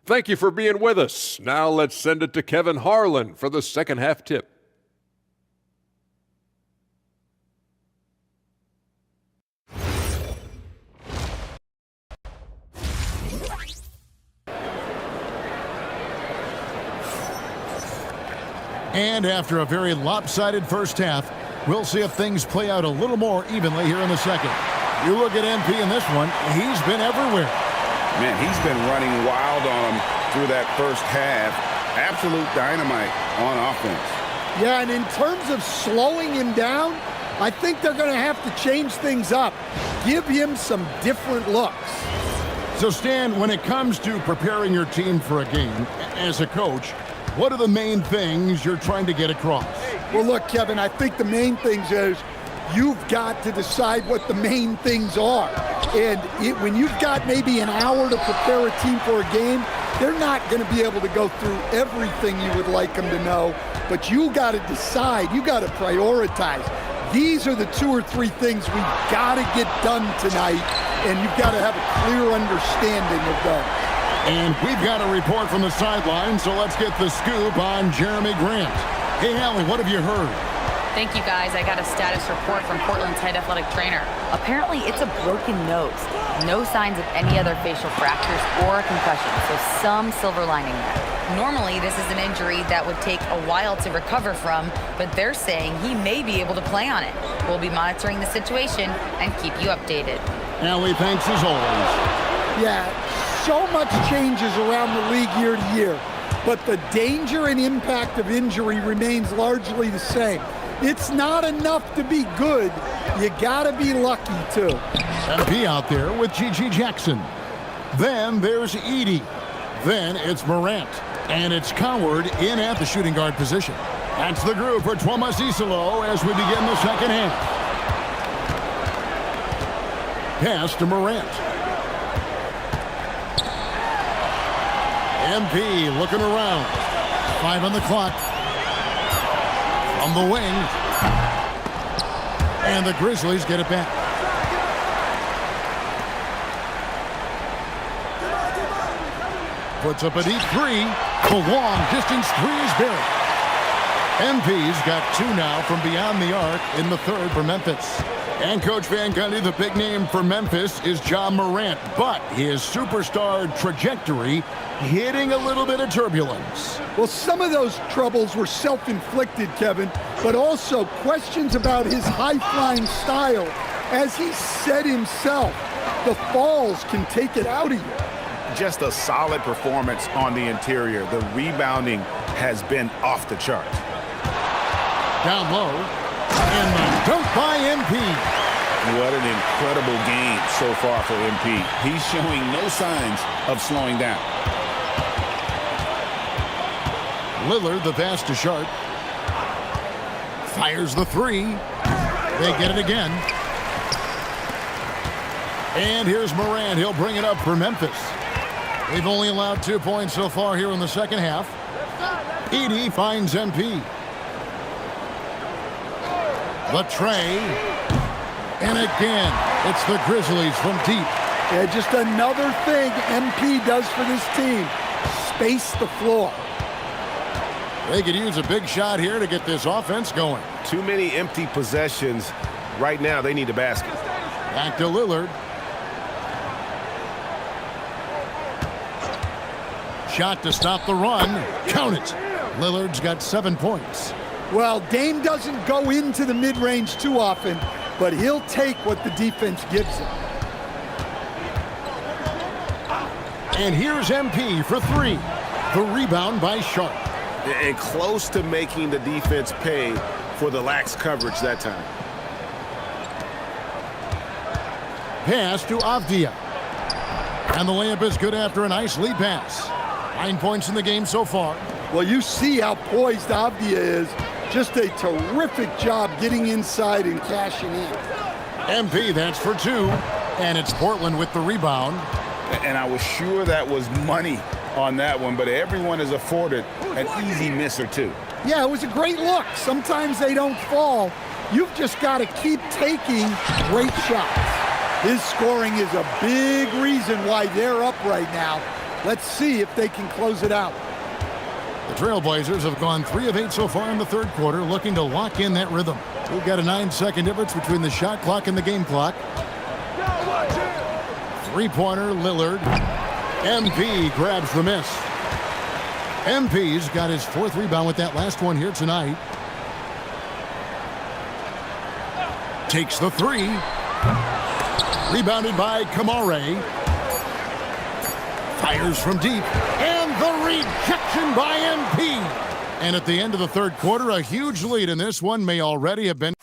Thank you for being with us. Now let's send it to Kevin Harlan for the second half tip. And after a very lopsided first half, we'll see if things play out a little more evenly here in the second. You look at MP in this one, he's been everywhere. Man, he's been running wild on him through that first half. Absolute dynamite on offense. Yeah, and in terms of slowing him down, I think they're going to have to change things up. Give him some different looks. So, Stan, when it comes to preparing your team for a game, as a coach, what are the main things you're trying to get across? Well, look, Kevin, I think the main things is you've got to decide what the main things are. And when you've got maybe an hour to prepare a team for a game, they're not going to be able to go through everything you would like them to know. But you got to decide. You got to prioritize. These are the 2 or 3 things we've got to get done tonight, and you've got to have a clear understanding of those. And we've got a report from the sideline, so let's get the scoop on Jeremy Grant. Hey, Allie, what have you heard? Thank you, guys. I got a status report from Portland's head athletic trainer. Apparently, it's a broken nose. No signs of any other facial fractures or a concussion, so some silver lining there. Normally, this is an injury that would take a while to recover from, but they're saying he may be able to play on it. We'll be monitoring the situation and keep you updated. Allie, thanks as always. Yeah, so much changes around the league year to year, but the danger and impact of injury remains largely the same. It's not enough to be good. You gotta be lucky, too. MP out there with Gigi Jackson. Then there's Edey. Then it's Morant. And it's Coward in at the shooting guard position. That's the group for Thomas Isolo as we begin the second half. Pass to Morant. MP looking around. 5 on the clock. On the wing. And the Grizzlies get it back. Puts up a deep 3. The long distance 3 is buried. MP's got 2 now from beyond the arc in the third for Memphis. And Coach Van Gundy, the big name for Memphis is Ja Morant, but his superstar trajectory hitting a little bit of turbulence. Well, some of those troubles were self-inflicted, Kevin, but also questions about his high-flying style. As he said himself, the falls can take it out of you. Just a solid performance on the interior. The rebounding has been off the chart. Down low, and the dunk by MP. What an incredible game so far for MP. He's showing no signs of slowing down. Lillard, the pass to Sharp. Fires the 3. They get it again. And here's Morant. He'll bring it up for Memphis. They've only allowed 2 points so far here in the second half. Edey finds MP. The tray. And again, it's the Grizzlies from deep. Yeah, just another thing MP does for this team. Space the floor. They could use a big shot here to get this offense going. Too many empty possessions. Right now, they need a basket. Back to Lillard. Shot to stop the run. Count it. Lillard's got 7 points. Well, Dame doesn't go into the mid-range too often, but he'll take what the defense gives him. And here's MP for 3. The rebound by Sharp. And close to making the defense pay for the lax coverage that time. Pass to Avdia. And the layup is good after a nice lead pass. 9 points in the game so far. Well, you see how poised Avdia is. Just a terrific job getting inside and cashing in. MP, that's for 2. And it's Portland with the rebound. And I was sure that was money on that one, but everyone has afforded an easy miss or 2. Yeah, it was a great look. Sometimes they don't fall. You've just got to keep taking great shots. His scoring is a big reason why they're up right now. Let's see if they can close it out. The Trailblazers have gone 3 of 8 so far in the third quarter, looking to lock in that rhythm. We've got a 9-second difference between the shot clock and the game clock. Three-pointer, Lillard. MP grabs the miss. MP's got his 4th rebound with that last one here tonight. Takes the 3. Rebounded by Kamare. Fires from deep. And the rejection by MP. And at the end of the third quarter, a huge lead in this one may already have been.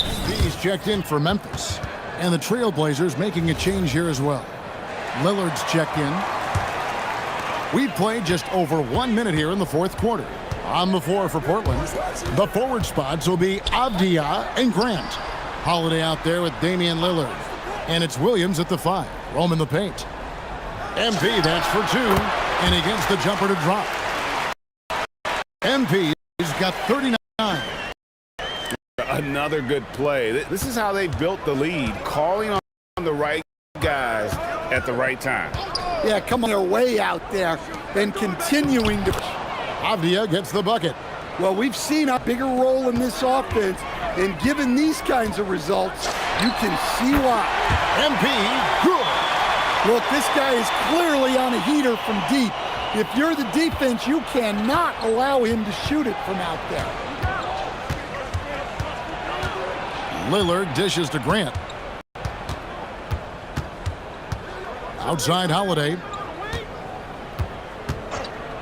MP's checked in for Memphis. And the Trailblazers making a change here as well. Lillard's checked in. We've played just over 1 minute here in the fourth quarter. On the floor for Portland, the forward spots will be Avdia and Grant. Holiday out there with Damian Lillard. And it's Williams at the 5, roaming the paint. MP, that's for 2, and he gets the jumper to drop. MP's got 39. Another good play. This is how they built the lead, calling on the right guys at the right time. Yeah, come on their way out there and continuing to. Avdia gets the bucket. Well, we've seen a bigger role in this offense, and given these kinds of results, you can see why. MP, good. Look, this guy is clearly on a heater from deep. If you're the defense, you cannot allow him to shoot it from out there. Lillard dishes to Grant. Outside Holiday.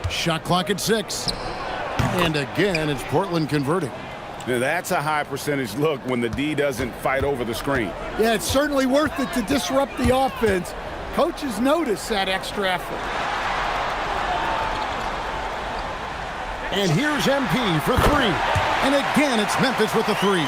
Shot clock at 6. And again, it's Portland converting. Now that's a high percentage look when the D doesn't fight over the screen. Yeah, it's certainly worth it to disrupt the offense. Coaches notice that extra effort. And here's MP for 3. And again, it's Memphis with the 3.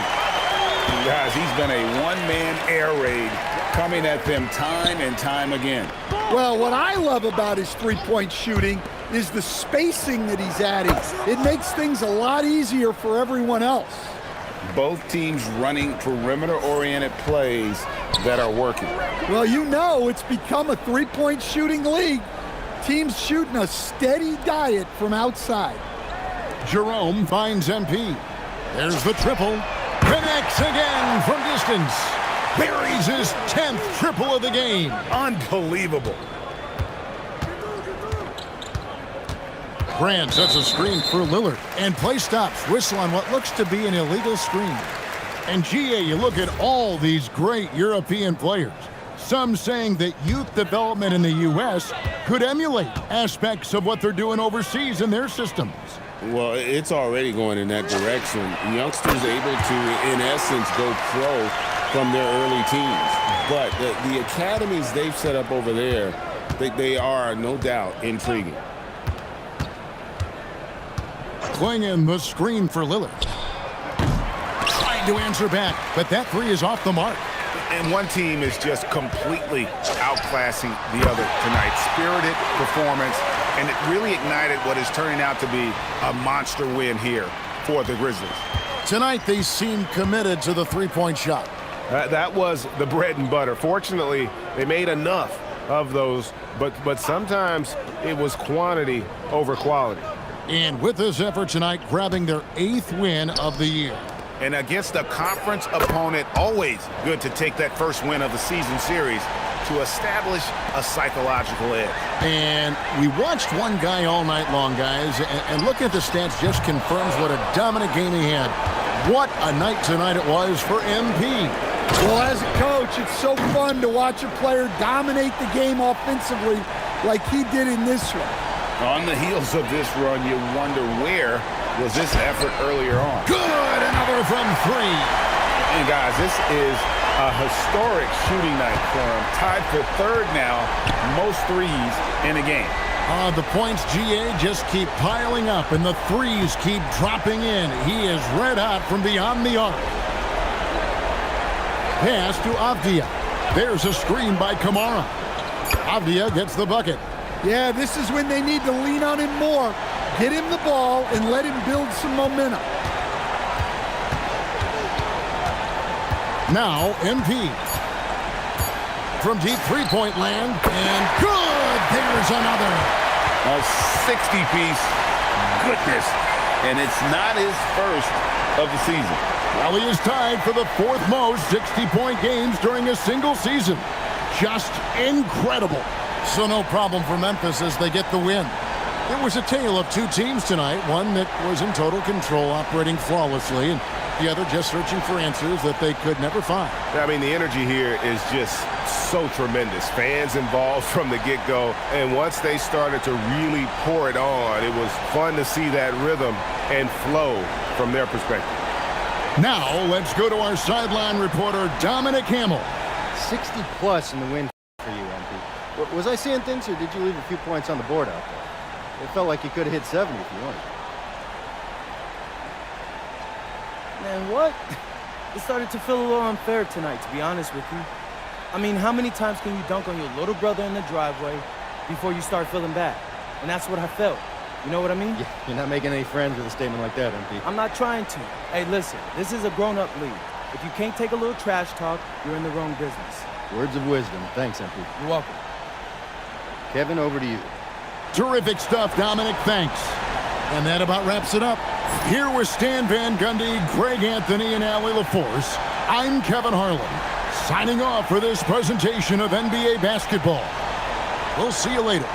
Guys, he's been a one-man air raid coming at them time and time again. Well, what I love about his three-point shooting is the spacing that he's adding. It makes things a lot easier for everyone else. Both teams running perimeter-oriented plays that are working. Well, you know it's become a three-point shooting league. Teams shooting a steady diet from outside. Jerome finds MP. There's the triple. Connects again from distance. Buries his 10th triple of the game. Unbelievable. Grant sets a screen for Lillard. And play stops. Whistle on what looks to be an illegal screen. And GA, you look at all these great European players. Some saying that youth development in the U.S. could emulate aspects of what they're doing overseas in their systems. Well, it's already going in that direction. Youngsters able to, in essence, go pro from their early teens. But the academies they've set up over there, they are, no doubt, intriguing. Clingan the screen for Lillard. Trying to answer back, but that 3 is off the mark. And one team is just completely outclassing the other tonight. Spirited performance, and it really ignited what is turning out to be a monster win here for the Grizzlies. Tonight, they seem committed to the three-point shot. That was the bread and butter. Fortunately, they made enough of those, but sometimes it was quantity over quality. And with this effort tonight, grabbing their 8th win of the year. And against a conference opponent, always good to take that first win of the season series to establish a psychological edge. And we watched one guy all night long, guys, and looking at the stats just confirms what a dominant game he had. What a night tonight it was for MP. Well, as a coach, it's so fun to watch a player dominate the game offensively like he did in this one. On the heels of this run, you wonder where was this effort earlier on. Good, another from 3. And guys, this is a historic shooting night for him. Tied for 3rd now, most threes in a game. The points, GA, just keep piling up, and the threes keep dropping in. He is red hot from beyond the arc. Pass to Avdia. There's a screen by Kamara. Avdia gets the bucket. Yeah, this is when they need to lean on him more. Get him the ball and let him build some momentum. Now, MP. From deep three-point land, and good! There's another. A 60-piece. Goodness. And it's not his first of the season. Well, he is tied for the fourth most 60-point games during a single season. Just incredible. So no problem for Memphis as they get the win. It was a tale of two teams tonight, one that was in total control, operating flawlessly, and the other just searching for answers that they could never find. I mean, the energy here is just so tremendous. Fans involved from the get-go, and once they started to really pour it on, it was fun to see that rhythm and flow from their perspective. Now, let's go to our sideline reporter, Dominic Hamill. 60+ in the win for you, MP. Was I seeing things, or did you leave a few points on the board out there? It felt like you could have hit 70 if you wanted. Man, what? It started to feel a little unfair tonight, to be honest with you. I mean, how many times can you dunk on your little brother in the driveway before you start feeling bad? And that's what I felt. You know what I mean? Yeah, you're not making any friends with a statement like that, MP. I'm not trying to. Hey, listen, this is a grown-up league. If you can't take a little trash talk, you're in the wrong business. Words of wisdom. Thanks, MP. You're welcome. Kevin, over to you. Terrific stuff, Dominic. Thanks. And that about wraps it up. Here with Stan Van Gundy, Greg Anthony, and Allie LaForce, I'm Kevin Harlan, signing off for this presentation of NBA basketball. We'll see you later.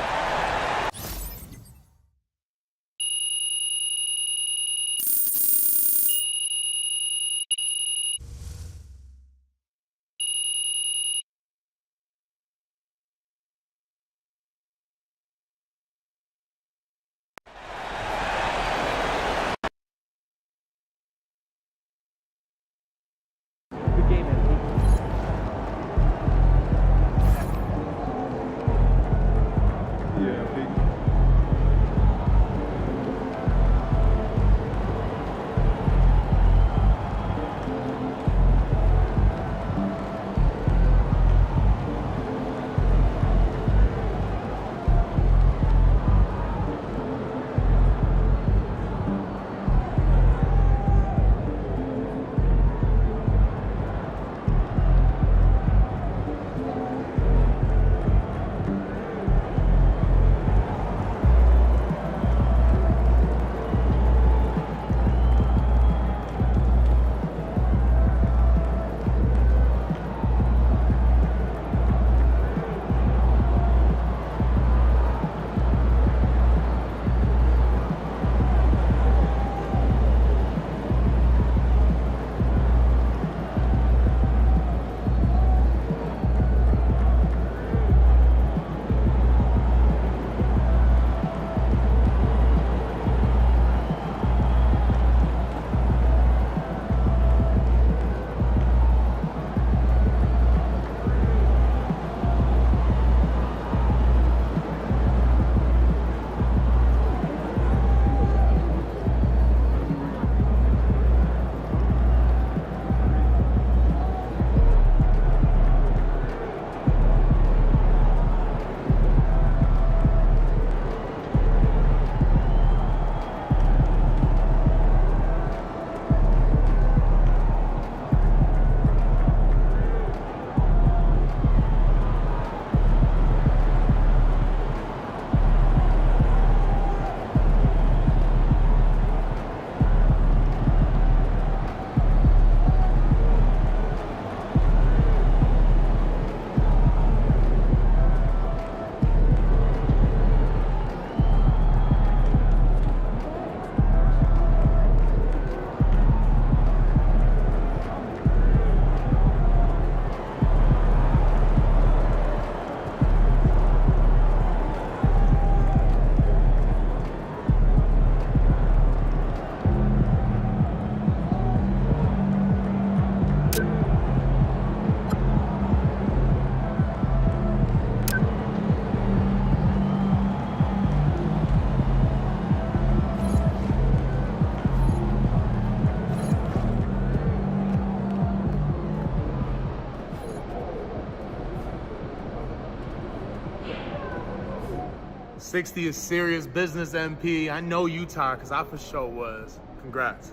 60 is serious business, MP. I know you tired, because I for sure was. Congrats.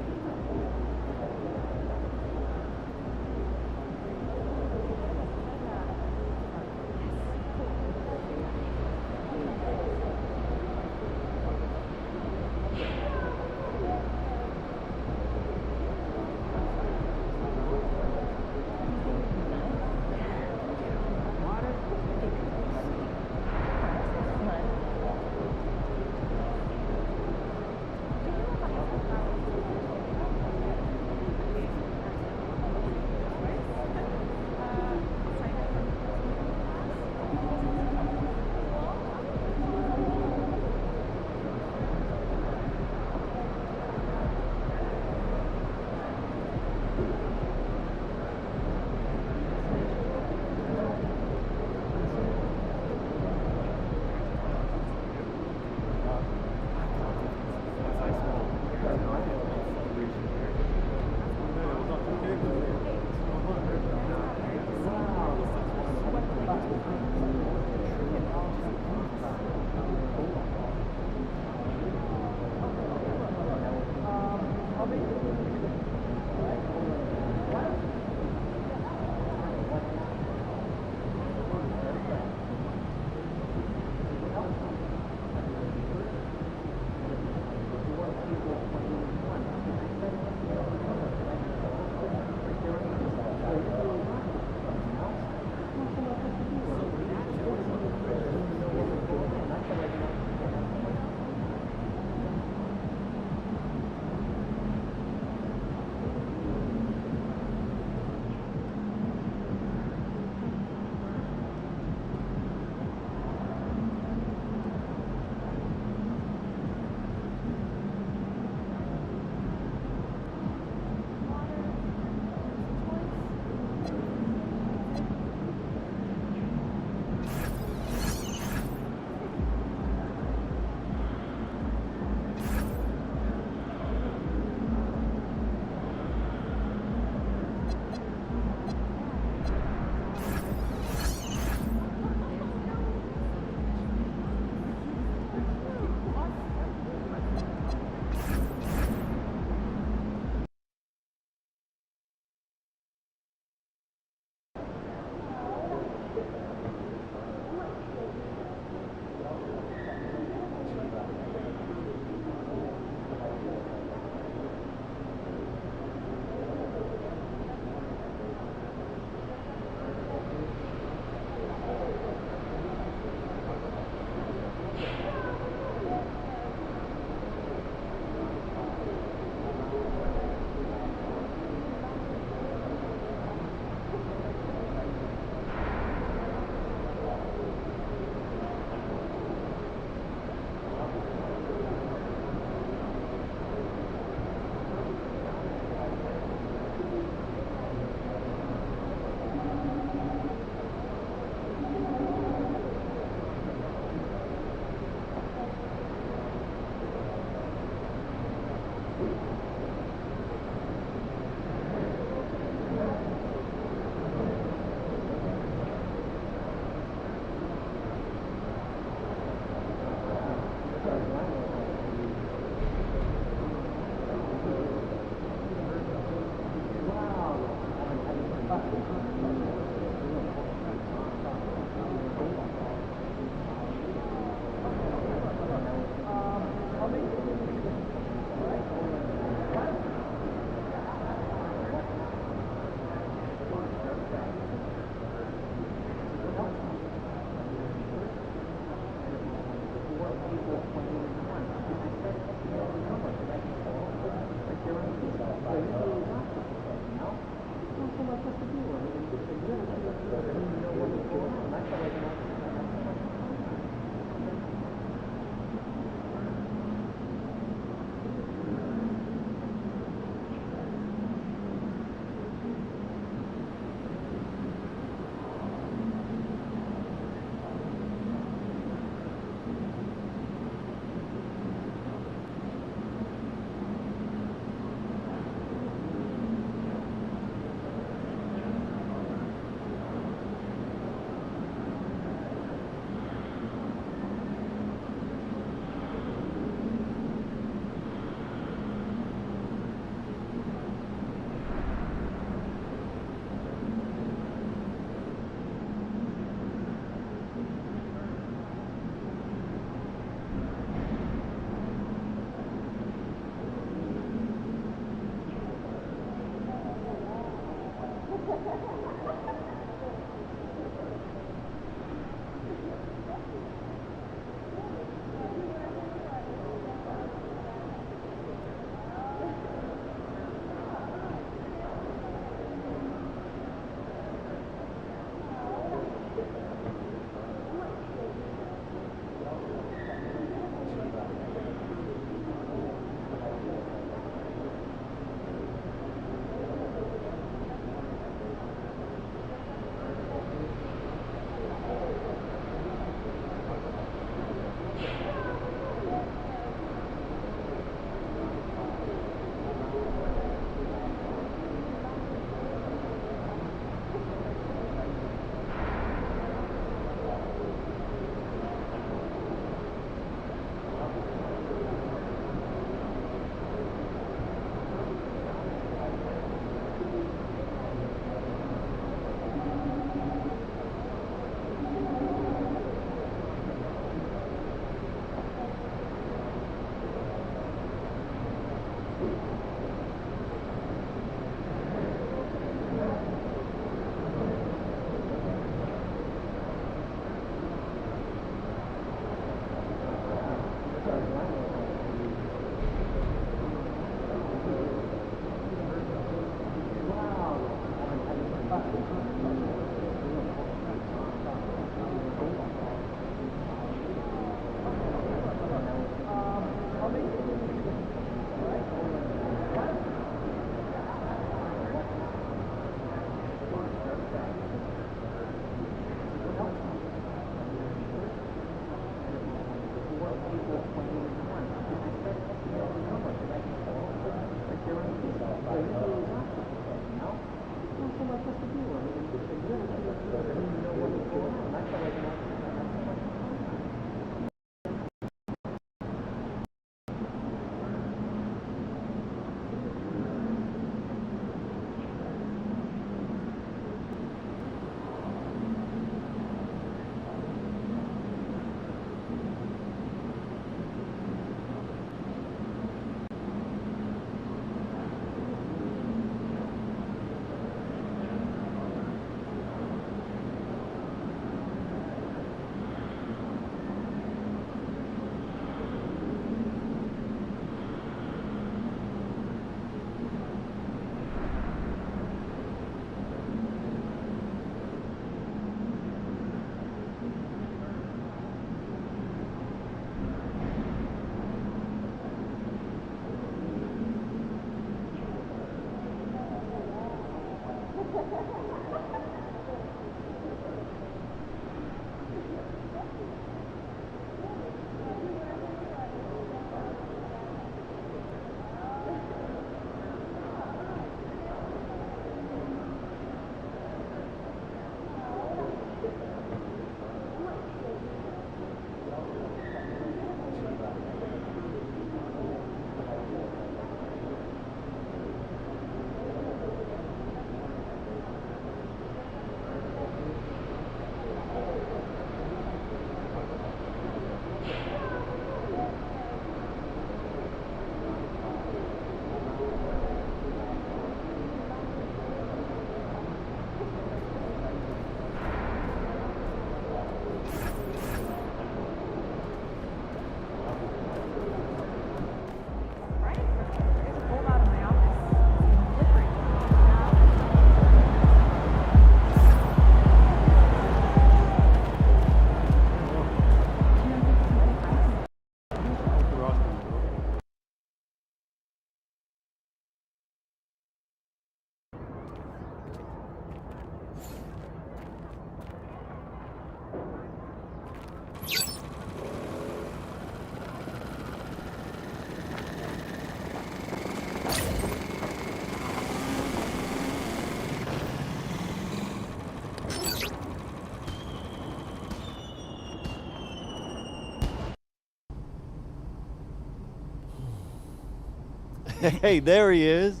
Hey, there he is.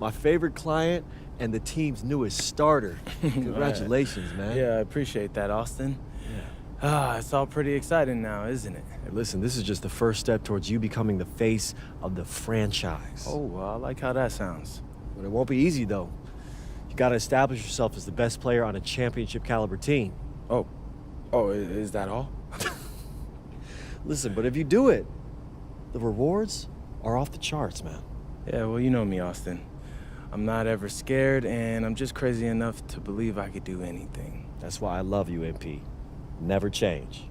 My favorite client and the team's newest starter. Congratulations, man. Yeah, I appreciate that, Austin. It's all pretty exciting now, isn't it? Hey, listen, this is just the first step towards you becoming the face of the franchise. Oh, well, I like how that sounds. But it won't be easy, though. You got to establish yourself as the best player on a championship caliber team. Oh, is that all? Listen, but if you do it, the rewards are off the charts, man. Yeah, well, you know me, Austin. I'm not ever scared, and I'm just crazy enough to believe I could do anything. That's why I love you, MP. Never change.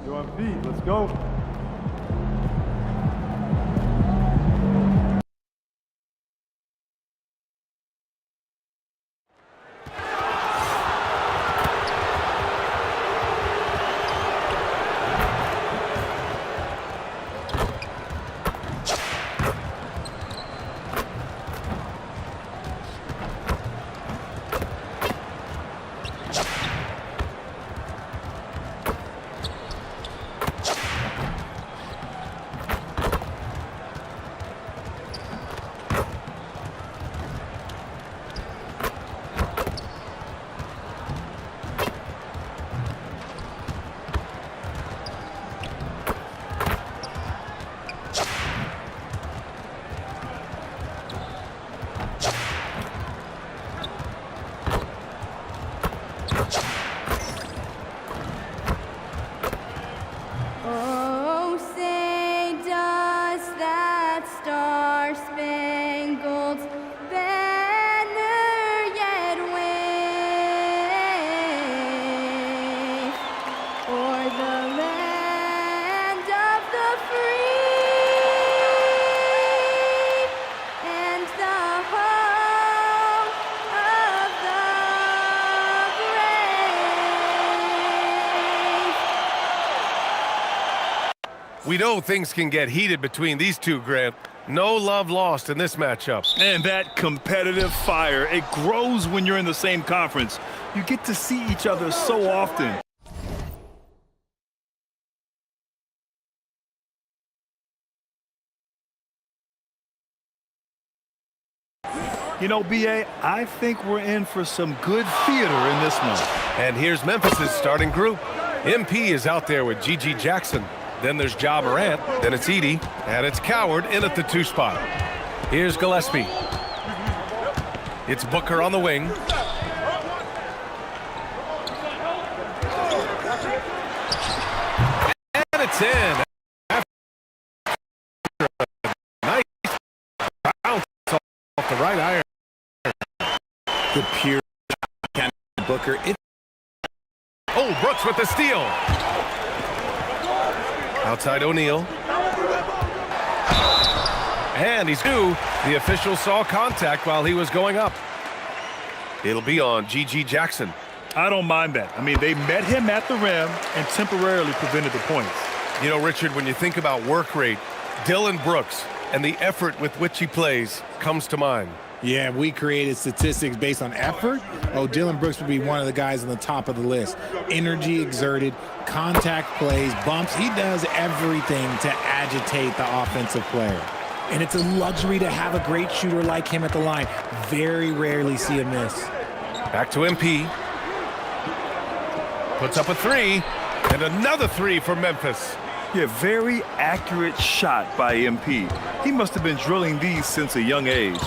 You're on feet. Let's go. Oh, say does that star-spangled banner yet wave o'er the land of the free and the home of the brave. We know things can get heated between these two, Grant. No love lost in this matchup. And that competitive fire, it grows when you're in the same conference. You get to see each other so often. You know, B.A., I think we're in for some good theater in this one. And here's Memphis' starting group. MP is out there with Gigi Jackson. Then there's Ja Morant, then it's Edey, and it's Coward in at the 2 spot. Here's Gillespie. It's Booker on the wing. And it's in. After a nice bounce off the right iron. The pure Booker. Oh, Brooks with the steal. Outside O'Neal. And he's due. The official saw contact while he was going up. It'll be on Gigi Jackson. I don't mind that. I mean, they met him at the rim and temporarily prevented the points. You know, Richard, when you think about work rate, Dylan Brooks and the effort with which he plays comes to mind. Yeah, we created statistics based on effort. Oh, Dylan Brooks would be one of the guys on the top of the list. Energy exerted, contact plays, bumps. He does everything to agitate the offensive player. And it's a luxury to have a great shooter like him at the line. Very rarely see a miss. Back to MP. Puts up a three, and another three for Memphis. Yeah, very accurate shot by MP. He must have been drilling these since a young age.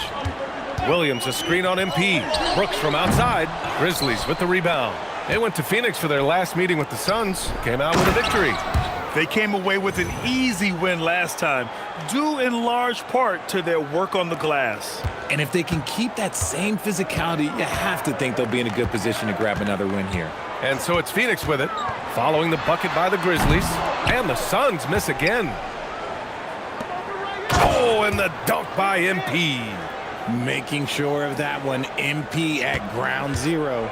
Williams, a screen on MP. Brooks from outside. Grizzlies with the rebound. They went to Phoenix for their last meeting with the Suns. Came out with a victory. They came away with an easy win last time, due in large part to their work on the glass. And if they can keep that same physicality, you have to think they'll be in a good position to grab another win here. And so it's Phoenix with it, following the bucket by the Grizzlies. And the Suns miss again. Oh, and the dunk by MP. Making sure of that one, MP at ground zero.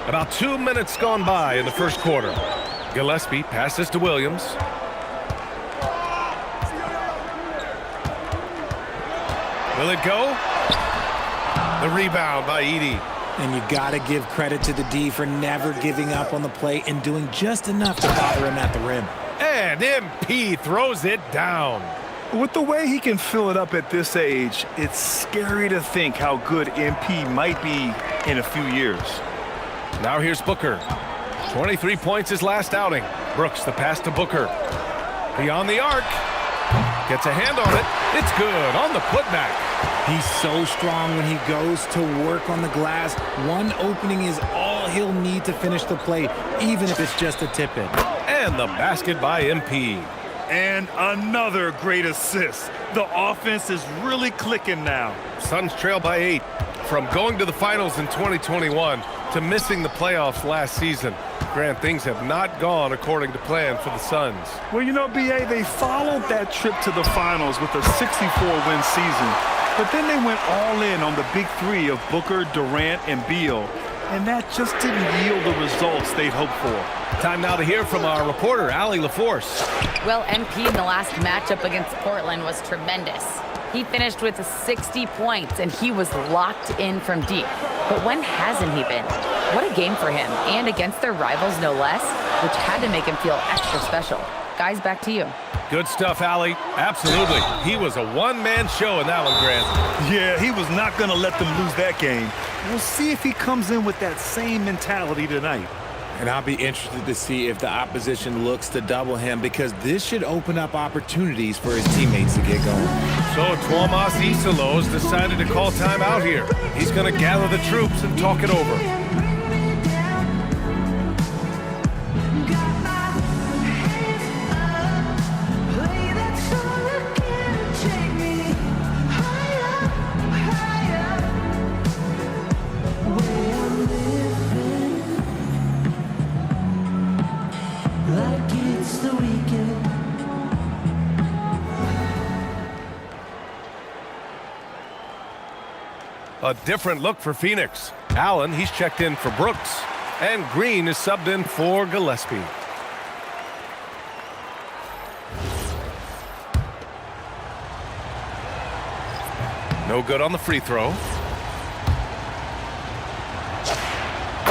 About 2 minutes gone by in the first quarter. Gillespie passes to Williams. Will it go? The rebound by Edey. And you got to give credit to the D for never giving up on the play and doing just enough to bother him at the rim. And MP throws it down. With the way he can fill it up at this age, it's scary to think how good MP might be in a few years. Now here's Booker. 23 points his last outing. Brooks, the pass to Booker. Beyond the arc. Gets a hand on it. It's good on the putback. He's so strong when he goes to work on the glass. One opening is all he'll need to finish the play, even if it's just a tip-in. And the basket by MP. And another great assist. The offense is really clicking now. Suns trail by 8. From going to the finals in 2021 to missing the playoffs last season, Grant, things have not gone according to plan for the Suns. Well, you know, BA, they followed that trip to the finals with a 64-win season. But then they went all in on the big three of Booker, Durant, and Beal. And that just didn't yield the results they'd hoped for. Time now to hear from our reporter, Allie LaForce. Well, MP in the last matchup against Portland was tremendous. He finished with 60 points, and he was locked in from deep. But when hasn't he been? What a game for him, and against their rivals, no less, which had to make him feel extra special. Guys, back to you. Good stuff, Allie. Absolutely. He was a one-man show in that one, Grant. Yeah, he was not going to let them lose that game. We'll see if he comes in with that same mentality tonight. And I'll be interested to see if the opposition looks to double him, because this should open up opportunities for his teammates to get going. So Tuomas Isalos decided to call time out here. He's going to gather the troops and talk it over. A different look for Phoenix. Allen, he's checked in for Brooks. And Green is subbed in for Gillespie. No good on the free throw.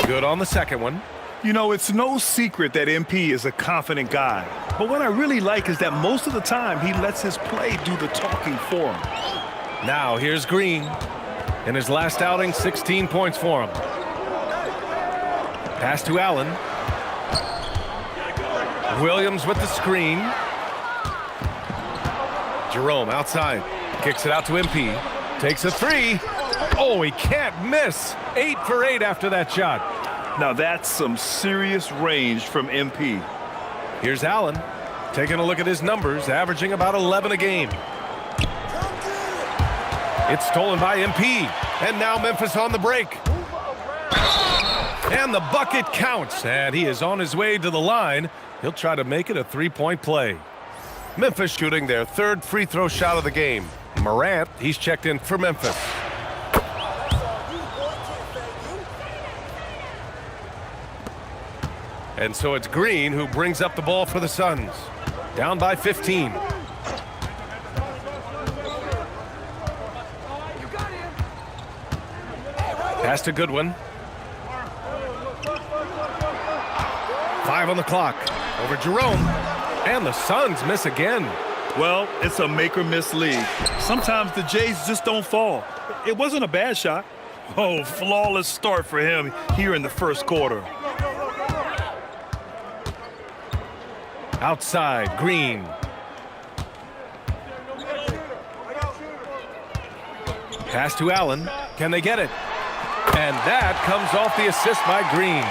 Good on the second one. You know, it's no secret that MP is a confident guy. But what I really like is that most of the time he lets his play do the talking for him. Now here's Green. In his last outing, 16 points for him. Pass to Allen. Williams with the screen. Jerome outside. Kicks it out to MP. Takes a three. Oh, he can't miss. 8 for 8 after that shot. Now that's some serious range from MP. Here's Allen. Taking a look at his numbers, averaging about 11 a game. It's stolen by MP. And now Memphis on the break. And the bucket counts. And he is on his way to the line. He'll try to make it a three-point play. Memphis shooting their third free throw shot of the game. Morant, he's checked in for Memphis. And so it's Green who brings up the ball for the Suns. Down by 15. Pass to Goodwin. 5 on the clock. Over Jerome. And the Suns miss again. Well, it's a make-or-miss league. Sometimes the Jays just don't fall. It wasn't a bad shot. Oh, flawless start for him here in the first quarter. Outside, Green. Pass to Allen. Can they get it? And that comes off the assist by Green.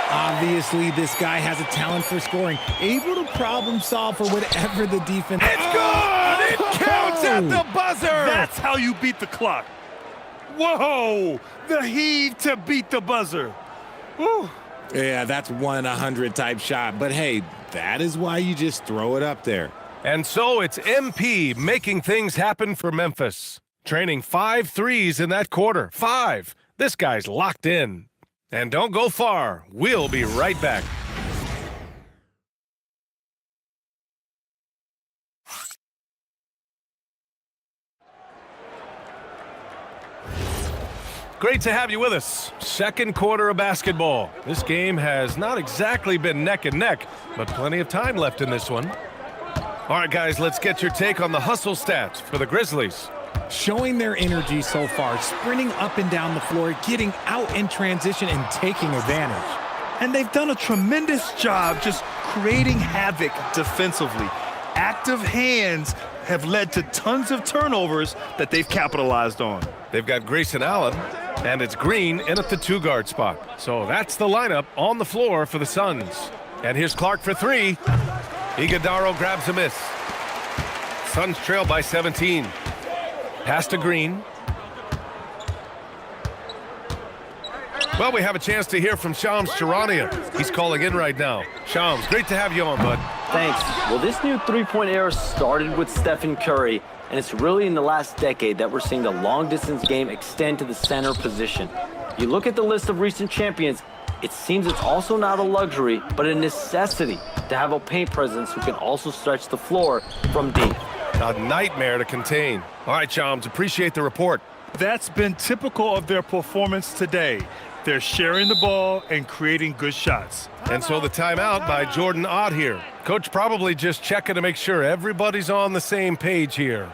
Obviously, this guy has a talent for scoring, able to problem solve for whatever the defense. It's good! It counts at the buzzer! That's how you beat the clock. Whoa! The heave to beat the buzzer. Woo. Yeah, that's 1 in 100 type shot. But hey, that is why you just throw it up there. And so it's MP making things happen for Memphis. Training 5 threes in that quarter. 5. This guy's locked in. And don't go far. We'll be right back. Great to have you with us. Second quarter of basketball. This game has not exactly been neck and neck, but plenty of time left in this one. All right, guys, let's get your take on the hustle stats for the Grizzlies. Showing their energy so far, sprinting up and down the floor, getting out in transition and taking advantage. And they've done a tremendous job just creating havoc defensively. Active hands have led to tons of turnovers that they've capitalized on. They've got Grayson Allen, and it's Green in at the 2-guard spot. So that's the lineup on the floor for the Suns. And here's Clark for 3. Iguodaro grabs a miss. Suns trail by 17. Pass to Green. Well, we have a chance to hear from Shams Charania. He's calling in right now. Shams, great to have you on, bud. Thanks. Well, this new three-point era started with Stephen Curry, and it's really in the last decade that we're seeing the long-distance game extend to the center position. You look at the list of recent champions, it seems it's also not a luxury, but a necessity to have a paint presence who can also stretch the floor from deep. A nightmare to contain. All right, Shams, appreciate the report. That's been typical of their performance today. They're sharing the ball and creating good shots. And so the timeout by Jordan Ott here. Coach probably just checking to make sure everybody's on the same page here.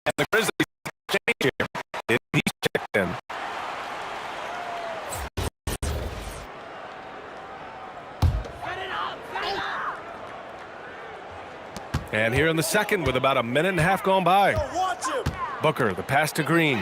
And the Grizzlies change here. He's checked in. And here in the second with about a minute and a half gone by. Booker, the pass to Green.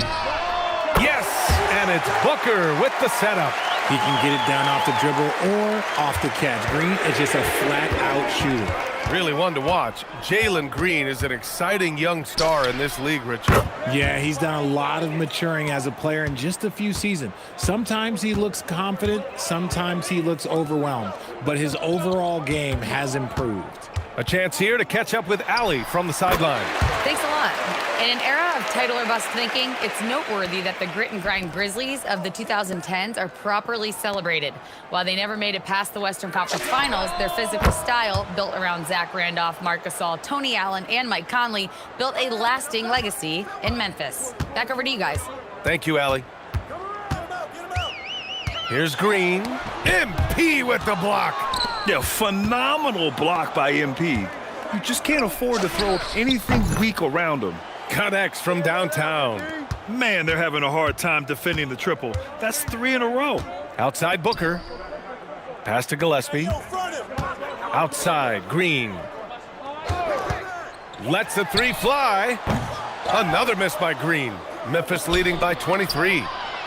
Yes! And it's Booker with the setup. He can get it down off the dribble or off the catch. Green is just a flat-out shooter. Really one to watch. Jalen Green is an exciting young star in this league, Richard. Yeah, he's done a lot of maturing as a player in just a few seasons. Sometimes he looks confident, sometimes he looks overwhelmed, but his overall game has improved. A chance here to catch up with Allie from the sideline. Thanks a lot. In an era of title or bust thinking, it's noteworthy that the grit and grind Grizzlies of the 2010s are properly celebrated. While they never made it past the Western Conference Finals, their physical style, built around Zach Randolph, Marc Gasol, Tony Allen, and Mike Conley, built a lasting legacy in Memphis. Back over to you guys. Thank you, Allie. Here's Green. MP with the block. Yeah, phenomenal block by MP. You just can't afford to throw anything weak around him. Connects from downtown. Man, they're having a hard time defending the triple. That's 3 in a row. Outside Booker. Pass to Gillespie. Outside Green. Lets the 3 fly. Another miss by Green. Memphis leading by 23.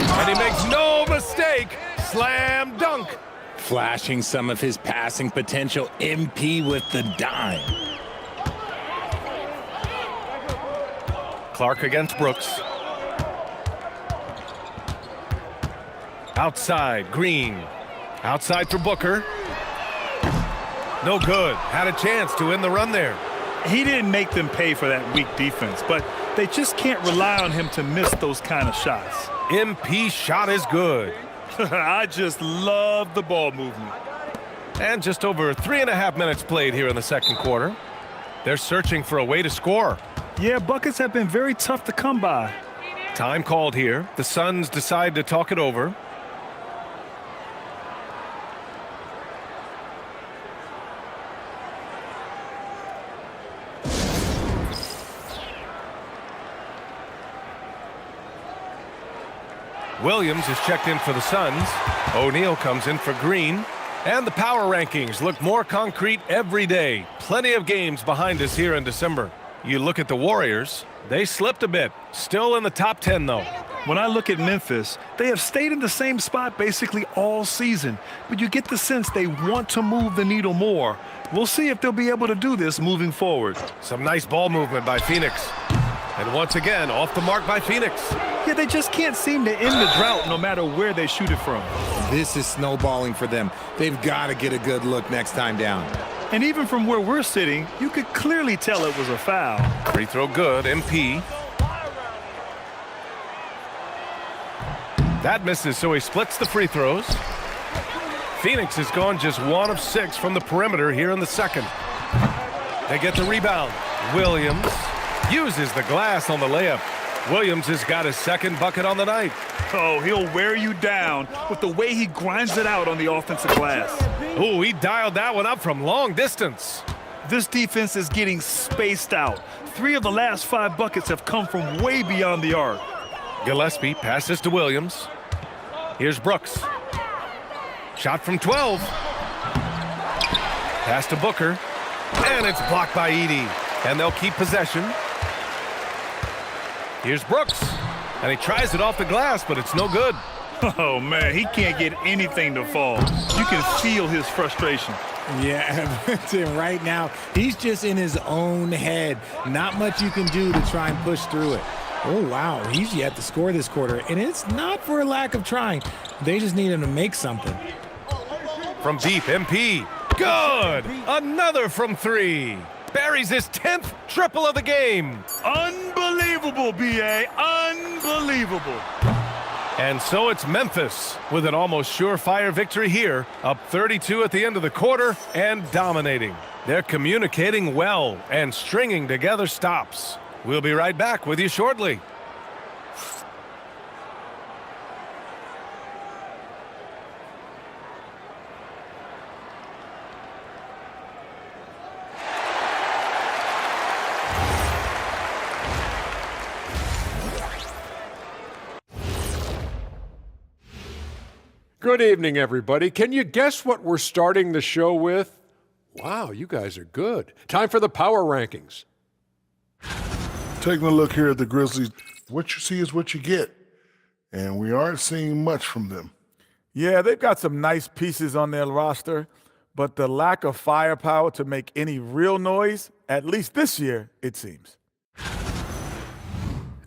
And he makes no mistake. Slam dunk. Flashing some of his passing potential. MP with the dime. Clark against Brooks. Outside, Green. Outside for Booker. No good. Had a chance to end the run there. He didn't make them pay for that weak defense, but they just can't rely on him to miss those kind of shots. MP shot is good. I just love the ball movement. And just over 3.5 minutes played here in the second quarter. They're searching for a way to score. Yeah, buckets have been very tough to come by. Time called here. The Suns decide to talk it over. Williams is checked in for the Suns. O'Neal comes in for Green. And the power rankings look more concrete every day. Plenty of games behind us here in December. You look at the Warriors, they slipped a bit. Still in the top 10, though. When I look at Memphis, they have stayed in the same spot basically all season. But you get the sense they want to move the needle more. We'll see if they'll be able to do this moving forward. Some nice ball movement by Phoenix. And once again, off the mark by Phoenix. Yeah, they just can't seem to end the drought no matter where they shoot it from. This is snowballing for them. They've got to get a good look next time down. And even from where we're sitting, you could clearly tell it was a foul. Free throw good, MP. That misses, so he splits the free throws. Phoenix has gone just 1 of 6 from the perimeter here in the second. They get the rebound. Williams uses the glass on the layup. Williams has got his second bucket on the night. Oh, he'll wear you down with the way he grinds it out on the offensive glass. Ooh, he dialed that one up from long distance. This defense is getting spaced out. 3 of the last 5 buckets have come from way beyond the arc. Gillespie passes to Williams. Here's Brooks. Shot from 12. Pass to Booker. And it's blocked by Edey. And they'll keep possession. Here's Brooks. And he tries it off the glass, but it's no good. Oh, man, he can't get anything to fall. You can feel his frustration. Yeah, Tim, right now, he's just in his own head. Not much you can do to try and push through it. Oh, wow, he's yet to score this quarter, and it's not for a lack of trying. They just need him to make something. From deep, MP. Good! Another from 3. Buries his 10th triple of the game. Unbelievable, B.A. Unbelievable. And so it's Memphis with an almost surefire victory here, up 32 at the end of the quarter and dominating. They're communicating well and stringing together stops. We'll be right back with you shortly. Good evening, everybody. Can you guess what we're starting the show with? Wow, you guys are good. Time for the power rankings. Taking a look here at the Grizzlies, what you see is what you get. And we aren't seeing much from them. Yeah, they've got some nice pieces on their roster, but the lack of firepower to make any real noise, at least this year, it seems.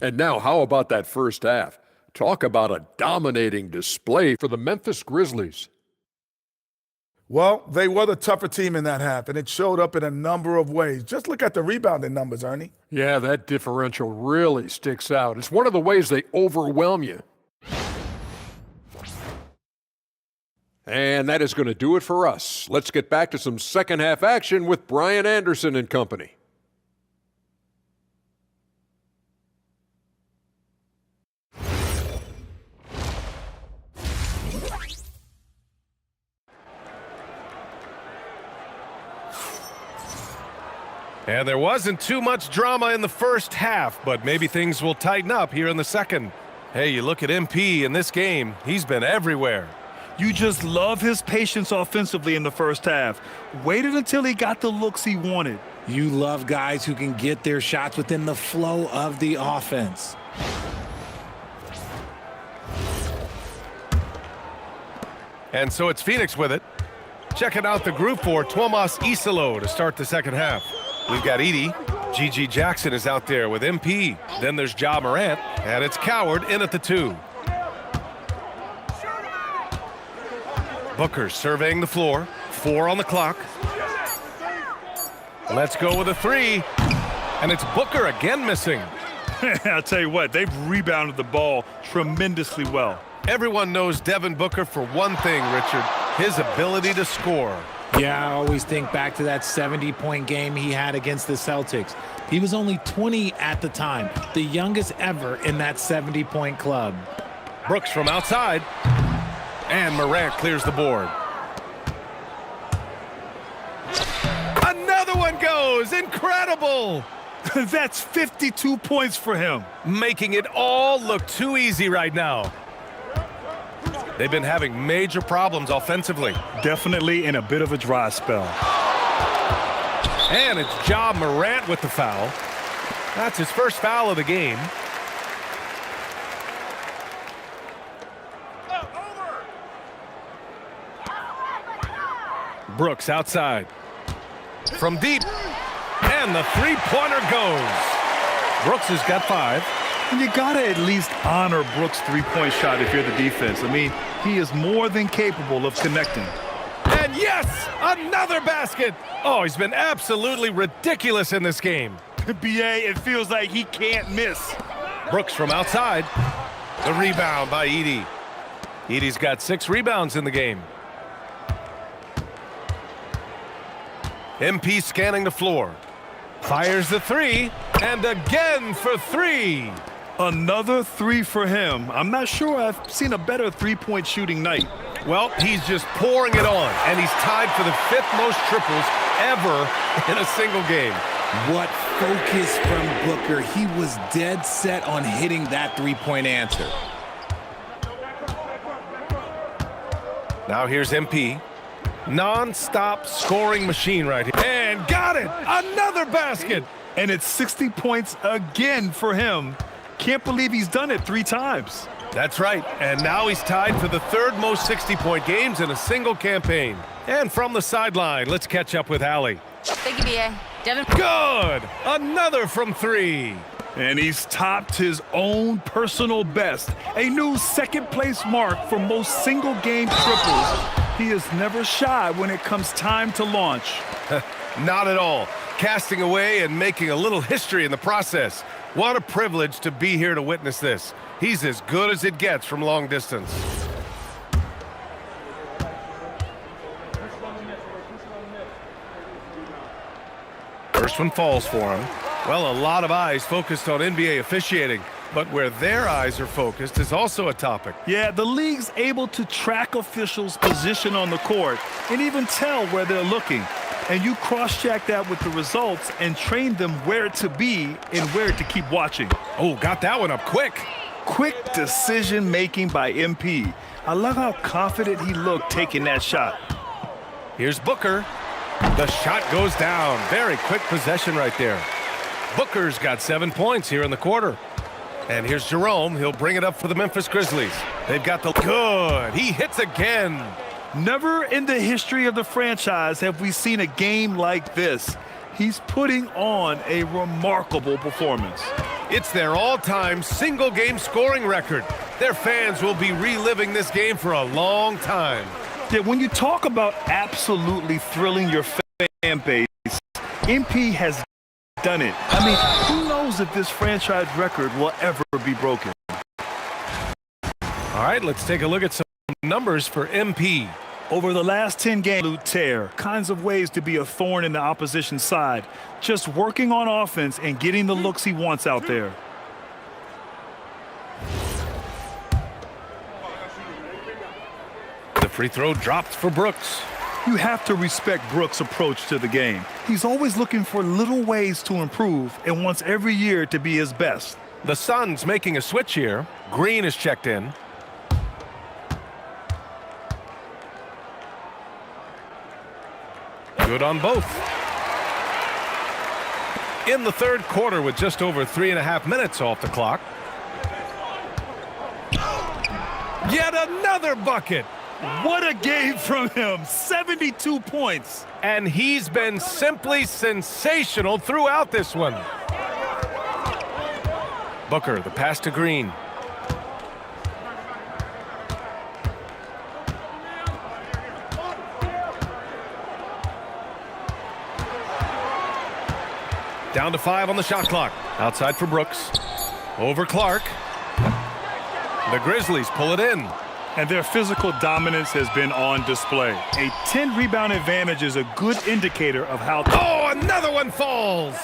And now, how about that first half? Talk about a dominating display for the Memphis Grizzlies. Well, they were the tougher team in that half, and it showed up in a number of ways. Just look at the rebounding numbers, Ernie. Yeah, that differential really sticks out. It's one of the ways they overwhelm you. And that is going to do it for us. Let's get back to some second half action with Brian Anderson and company. And there wasn't too much drama in the first half, but maybe things will tighten up here in the second. Hey, you look at MP in this game, he's been everywhere. You just love his patience offensively in the first half. Waited until he got the looks he wanted. You love guys who can get their shots within the flow of the offense. And so it's Phoenix with it. Checking out the group for Tuomas Isalo to start the second half. We've got Edey. Gigi Jackson is out there with MP. Then there's Ja Morant, and it's Coward in at the 2. Booker surveying the floor. 4 on the clock. Let's go with a 3. And it's Booker again missing. I'll tell you what, they've rebounded the ball tremendously well. Everyone knows Devin Booker for one thing, Richard, his ability to score. Yeah, I always think back to that 70-point game he had against the Celtics. He was only 20 at the time, the youngest ever in that 70-point club. Brooks from outside, and Morant clears the board. Another one goes! Incredible! That's 52 points for him. Making it all look too easy right now. They've been having major problems offensively. Definitely in a bit of a dry spell. And it's Ja Morant with the foul. That's his first foul of the game. Brooks outside. From deep. And the three-pointer goes. Brooks has got 5. And you got to at least honor Brooks' three-point shot if you're the defense. I mean, he is more than capable of connecting. And yes, another basket. Oh, he's been absolutely ridiculous in this game. BA, it feels like he can't miss. Brooks from outside. The rebound by Edey. Edey's got 6 rebounds in the game. MP scanning the floor. Fires the 3, and again for 3. Another 3 for him. I'm not sure I've seen a better three-point shooting night. Well, he's just pouring it on, and he's tied for the 5th most triples ever in a single game. What focus from Booker. He was dead set on hitting that three-point answer. Now here's MP. Non-stop scoring machine right here. And got it! Another basket! And it's 60 points again for him. Can't believe he's done it 3 times. That's right. And now he's tied for the 3rd most 60-point games in a single campaign. And from the sideline, let's catch up with Allie. Thank you, B.A. Devin. Good! Another from 3. And he's topped his own personal best. A new second-place mark for most single-game triples. He is never shy when it comes time to launch. Not at all. Casting away and making a little history in the process. What a privilege to be here to witness this. He's as good as it gets from long distance. First one falls for him. Well, a lot of eyes focused on NBA officiating, but where their eyes are focused is also a topic. Yeah, the league's able to track officials' position on the court and even tell where they're looking. And you cross-check that with the results and train them where to be and where to keep watching. Oh, got that one up quick. Quick decision-making by MP. I love how confident he looked taking that shot. Here's Booker. The shot goes down. Very quick possession right there. Booker's got 7 points here in the quarter. And here's Jerome. He'll bring it up for the Memphis Grizzlies. They've got the good. He hits again. Never in the history of the franchise have we seen a game like this. He's putting on a remarkable performance. It's their all-time single-game scoring record. Their fans will be reliving this game for a long time. Yeah, when you talk about absolutely thrilling your fan base, MP has done it. I mean, who knows if this franchise record will ever be broken? All right, let's take a look at some numbers for MP. Over the last 10 games, tear, kinds of ways to be a thorn in the opposition side. Just working on offense and getting the looks he wants out there. The free throw dropped for Brooks. You have to respect Brooks' approach to the game. He's always looking for little ways to improve and wants every year to be his best. The Suns making a switch here. Green is checked in. Good on both. In the 3rd quarter with just over 3.5 minutes off the clock. Yet another bucket. What a game from him. 72 points. And he's been simply sensational throughout this one. Booker, the pass to Green. Down to 5 on the shot clock. Outside for Brooks. Over Clark. The Grizzlies pull it in. And their physical dominance has been on display. A 10-rebound advantage is a good indicator of how... Oh, another one falls!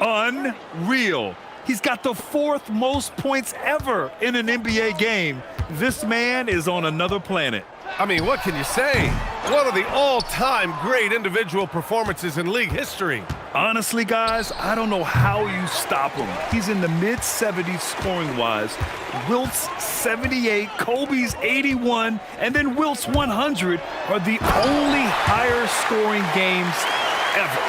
Unreal. He's got the 4th most points ever in an NBA game. This man is on another planet. I mean, what can you say? One of the all-time great individual performances in league history. Honestly, guys, I don't know how you stop him. He's in the mid-70s scoring-wise. Wilt's 78, Kobe's 81, and then Wilt's 100 are the only higher-scoring games ever.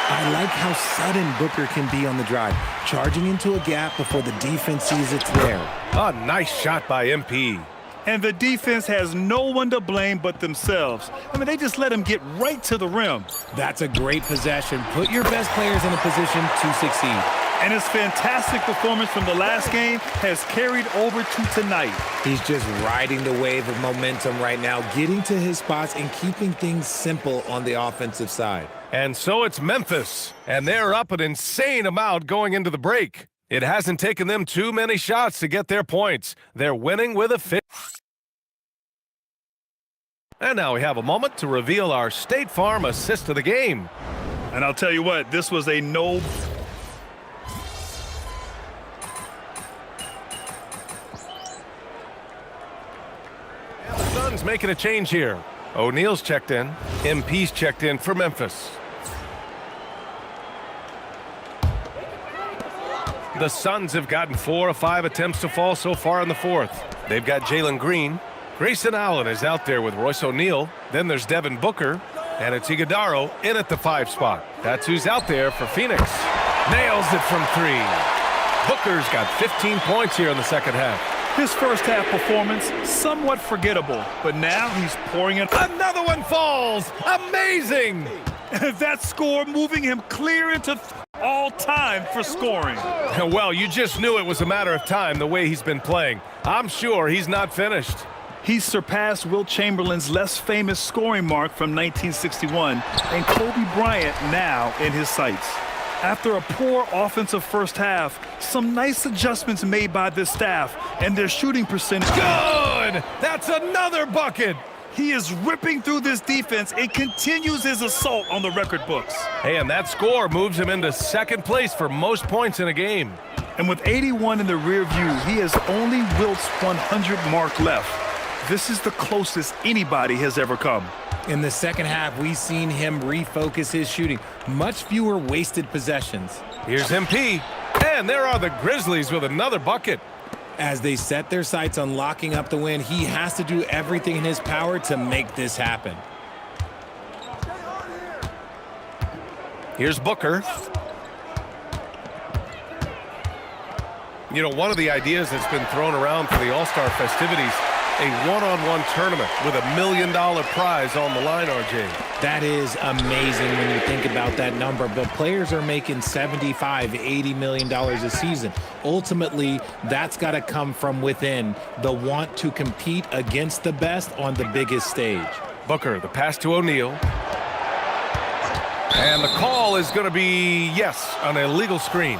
I like how sudden Booker can be on the drive, charging into a gap before the defense sees it's there. A nice shot by MP. And the defense has no one to blame but themselves. I mean, they just let him get right to the rim. That's a great possession. Put your best players in a position to succeed. And his fantastic performance from the last game has carried over to tonight. He's just riding the wave of momentum right now, getting to his spots and keeping things simple on the offensive side. And so it's Memphis, and they're up an insane amount going into the break. It hasn't taken them too many shots to get their points. They're winning with a fit. And now we have a moment to reveal our State Farm assist of the game. And I'll tell you what, this was a no... And the Suns making a change here. O'Neal's checked in. MP's checked in for Memphis. The Suns have gotten 4 of 5 attempts to fall so far in the 4th. They've got Jalen Green. Grayson Allen is out there with Royce O'Neal. Then there's Devin Booker. And it's Iguodaro in at the 5 spot. That's who's out there for Phoenix. Nails it from 3. Booker's got 15 points here in the second half. His first half performance, somewhat forgettable, but now he's pouring it. Another one falls! Amazing! That score moving him clear into all time for scoring. Well, you just knew it was a matter of time the way he's been playing. I'm sure he's not finished. He's surpassed Wilt Chamberlain's less famous scoring mark from 1961 and Kobe Bryant now in his sights. After a poor offensive first half, some nice adjustments made by this staff and their shooting percentage. Good! That's another bucket! He is ripping through this defense and continues his assault on the record books. Hey, and that score moves him into second place for most points in a game. And with 81 in the rear view, he has only Wilt's 100 mark left. This is the closest anybody has ever come. In the second half, we've seen him refocus his shooting. Much fewer wasted possessions. Here's MP, and there are the Grizzlies with another bucket. As they set their sights on locking up the win, he has to do everything in his power to make this happen. Here's Booker. You know, one of the ideas that's been thrown around for the All-Star festivities, a one-on-one tournament with $1 million prize on the line, RJ. That is amazing when you think about that number, but players are making $75, $80 million a season. Ultimately, that's got to come from within, the want to compete against the best on the biggest stage. Booker, the pass to O'Neal. And the call is going to be, yes, an illegal screen.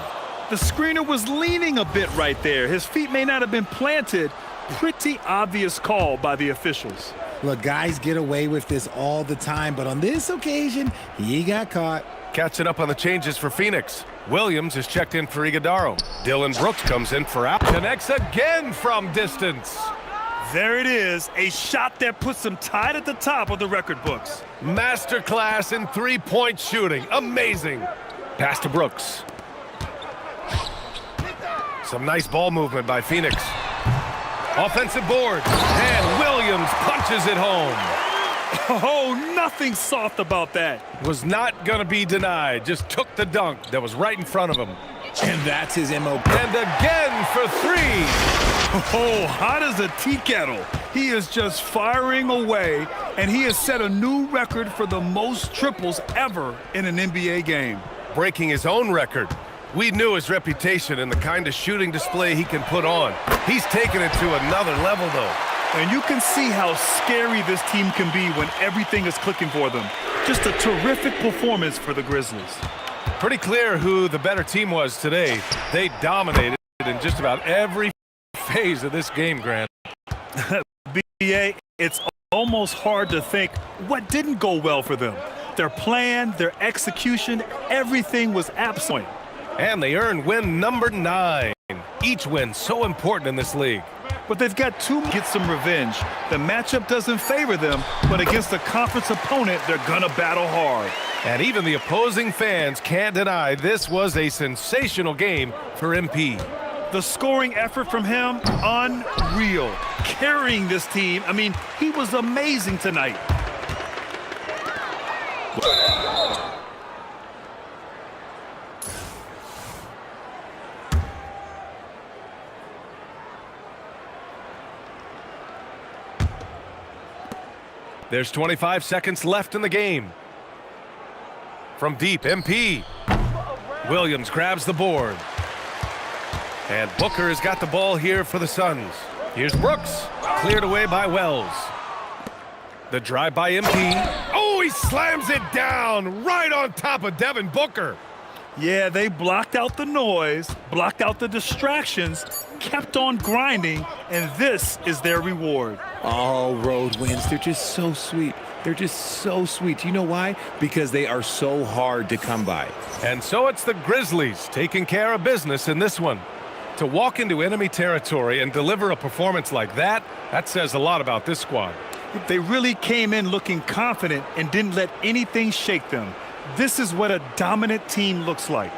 The screener was leaning a bit right there. His feet may not have been planted. Pretty obvious call by the officials. Look, guys get away with this all the time, but on this occasion, he got caught. Catching up on the changes for Phoenix. Williams is checked in for Iguodaro. Dylan Brooks comes in for out. Connects again from distance. There it is, a shot that puts him tied at the top of the record books. Masterclass in three-point shooting. Amazing. Pass to Brooks. Some nice ball movement by Phoenix. Offensive board, and Williams punches it home. Oh, nothing soft about that. Was not going to be denied. Just took the dunk that was right in front of him. And that's his MOP. And again for three. Oh, hot as a tea kettle. He is just firing away, and he has set a new record for the most triples ever in an NBA game. Breaking his own record. We knew his reputation and the kind of shooting display he can put on. He's taken it to another level, though. And you can see how scary this team can be when everything is clicking for them. Just a terrific performance for the Grizzlies. Pretty clear who the better team was today. They dominated in just about every phase of this game, Grant. BA, it's almost hard to think what didn't go well for them. Their plan, their execution, everything was absent. And they earned win number 9. Each win so important in this league. But they've got to get some revenge. The matchup doesn't favor them, but against a conference opponent, they're gonna battle hard. And even the opposing fans can't deny this was a sensational game for MP. The scoring effort from him, unreal. Carrying this team, I mean, he was amazing tonight. There's 25 seconds left in the game. From deep, MP. Williams grabs the board. And Booker has got the ball here for the Suns. Here's Brooks, cleared away by Wells. The drive by MP. Oh, he slams it down right on top of Devin Booker. Yeah, they blocked out the noise, blocked out the distractions, kept on grinding, and this is their reward. All road wins. They're just so sweet. They're just so sweet. You know why? Because they are so hard to come by. And so it's the Grizzlies taking care of business in this one. To walk into enemy territory and deliver a performance like that, that says a lot about this squad. They really came in looking confident and didn't let anything shake them. This is what a dominant team looks like.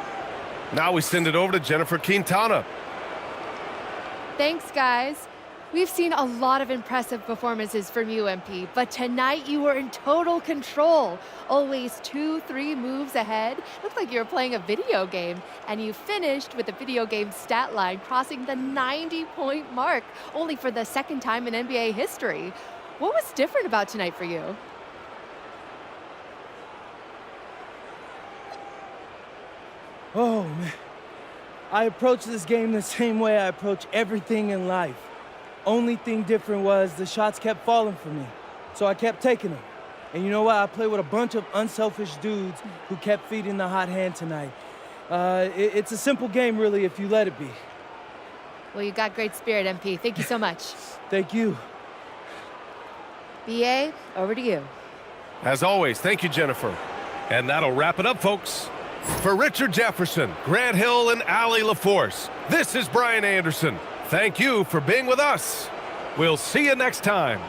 Now we send it over to Jennifer Quintana. Thanks, guys. We've seen a lot of impressive performances from you, MP, but tonight you were in total control. Always 2-3 moves ahead. Looked like you were playing a video game, and you finished with the video game stat line crossing the 90-point mark, only for the second time in NBA history. What was different about tonight for you? Oh, man. I approached this game the same way I approach everything in life. Only thing different was the shots kept falling for me, so I kept taking them. And you know what? I played with a bunch of unselfish dudes who kept feeding the hot hand tonight. It's a simple game, really, if you let it be. Well, you got great spirit, MP. Thank you so much. Thank you. BA, over to you. As always, thank you, Jennifer. And that'll wrap it up, folks. For Richard Jefferson, Grant Hill, and Allie LaForce, this is Brian Anderson. Thank you for being with us. We'll see you next time.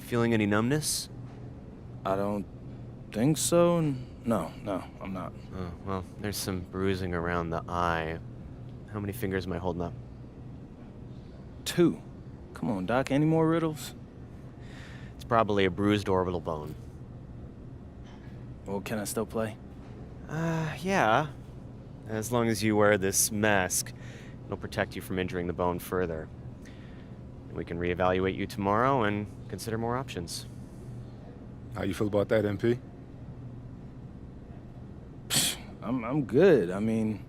feeling any numbness? I don't think so. No, I'm not. Oh, well, there's some bruising around the eye. How many fingers am I holding up? 2. Come on, Doc, any more riddles? It's probably a bruised orbital bone. Well, can I still play? Yeah. As long as you wear this mask, it'll protect you from injuring the bone further. We can reevaluate you tomorrow and consider more options. How you feel about that, MP? I'm good. I mean,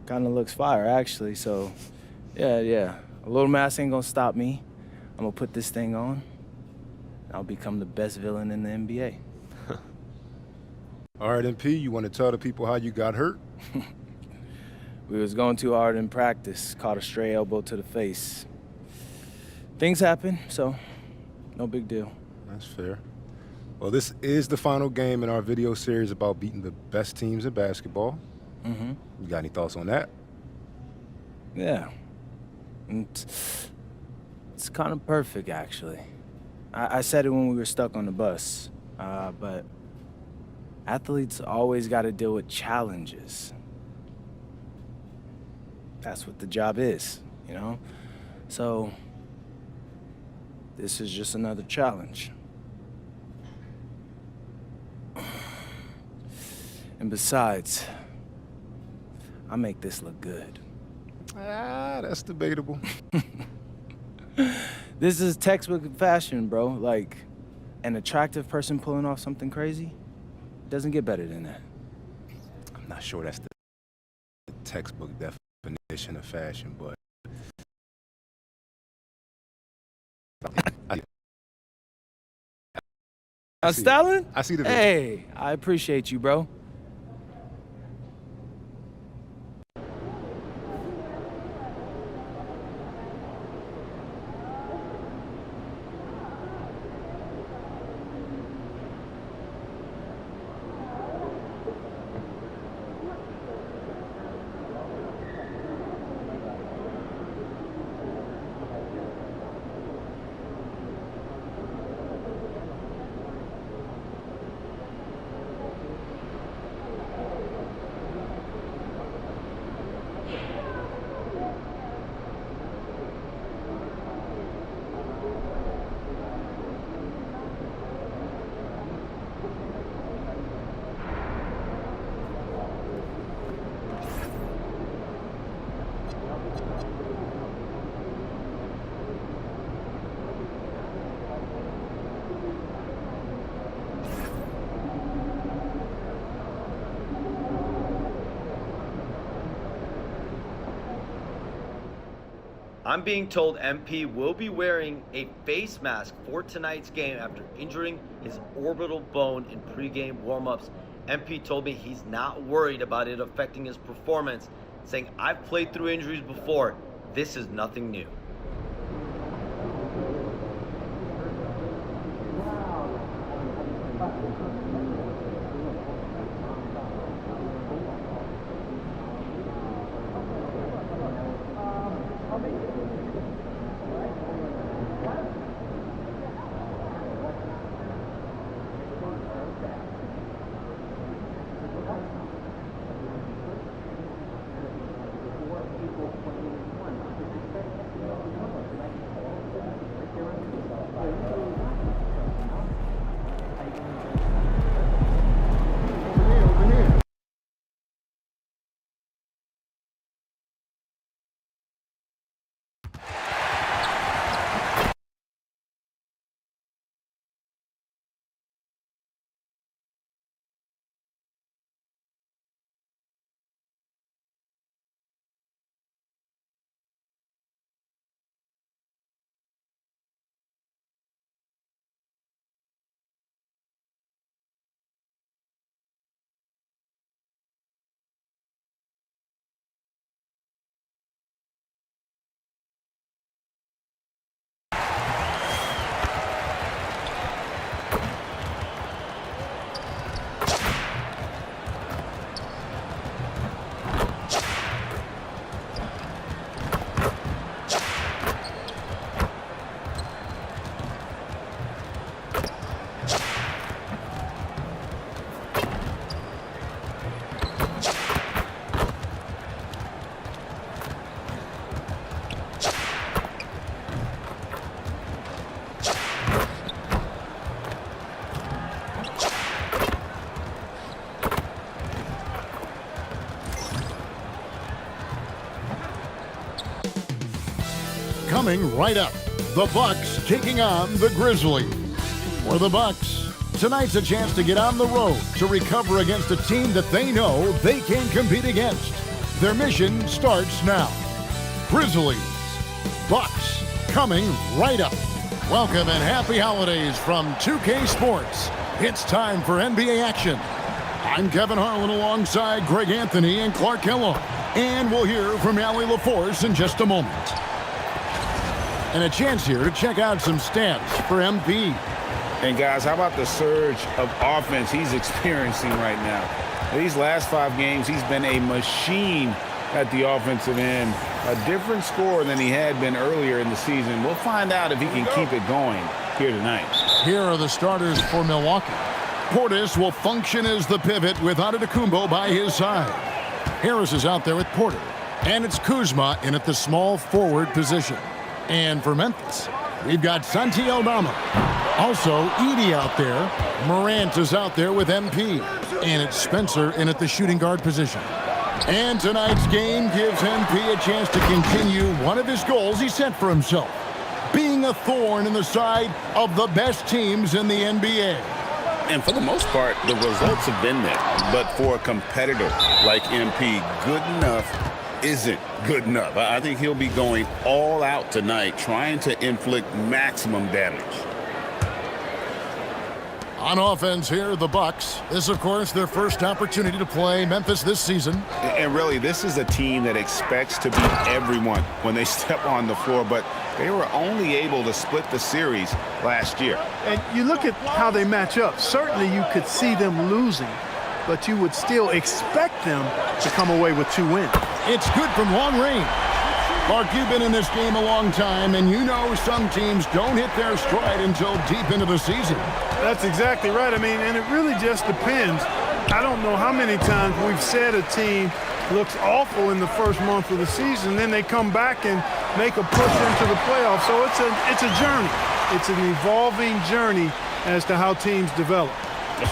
kind of looks fire, actually. So, yeah. A little mask ain't gonna stop me. I'm gonna put this thing on. I'll become the best villain in the NBA. All right, MP, you want to tell the people how you got hurt? We was going too hard in practice. Caught a stray elbow to the face. Things happen, so no big deal. That's fair. Well, this is the final game in our video series about beating the best teams in basketball. Mm-hmm. You got any thoughts on that? Yeah. It's kind of perfect, actually. I said it when we were stuck on the bus, but athletes always got to deal with challenges. That's what the job is, you know? So, this is just another challenge. And besides, I make this look good. That's debatable. This is textbook fashion, bro. Like, an attractive person pulling off something crazy doesn't get better than that. I'm not sure that's the textbook definition of fashion, but Stalin? I see the video. Hey, I appreciate you, bro. I'm being told MP will be wearing a face mask for tonight's game after injuring his orbital bone in pregame warm-ups. MP told me he's not worried about it affecting his performance, saying, "I've played through injuries before. This is nothing new." coming right up. The Bucks taking on the Grizzlies. For the Bucks, tonight's a chance to get on the road to recover against a team that they know they can compete against. Their mission starts now. Grizzlies, Bucks, coming right up. Welcome and happy holidays from 2K Sports. It's time for NBA action. I'm Kevin Harlan alongside Greg Anthony and Clark Kellogg. And we'll hear from Allie LaForce in just a moment. And a chance here to check out some stats for MP. And guys, how about the surge of offense he's experiencing right now? These last 5 games, he's been a machine at the offensive end. A different score than he had been earlier in the season. We'll find out if he can keep it going here tonight. Here are the starters for Milwaukee. Portis will function as the pivot with Antetokounmpo by his side. Harris is out there with Porter. And it's Kuzma in at the small forward position. And for Memphis, we've got Santi Aldama. Also, Edey out there. Morant is out there with MP. And it's Spencer in at the shooting guard position. And tonight's game gives MP a chance to continue one of his goals he set for himself, being a thorn in the side of the best teams in the NBA. And for the most part, the results have been there. But for a competitor like MP, good enough isn't good enough. I think he'll be going all out tonight, trying to inflict maximum damage. On offense here, the Bucks. This, of course, their first opportunity to play Memphis this season. And really, this is a team that expects to beat everyone when they step on the floor, but they were only able to split the series last year. And you look at how they match up. Certainly, you could see them losing, but you would still expect them to come away with 2 wins. It's good from long range. Mark, you've been in this game a long time, and you know some teams don't hit their stride until deep into the season. That's exactly right. I mean, and it really just depends. I don't know how many times we've said a team looks awful in the first month of the season, then they come back and make a push into the playoffs. So it's a journey. It's an evolving journey as to how teams develop.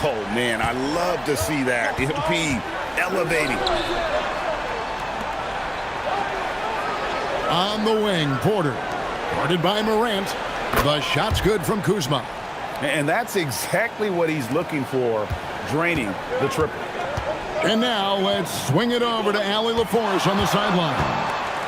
Oh, man, I love to see that. MP elevating. On the wing, Porter. Guarded by Morant. The shot's good from Kuzma. And that's exactly what he's looking for, draining the triple. And now let's swing it over to Allie LaForce on the sideline.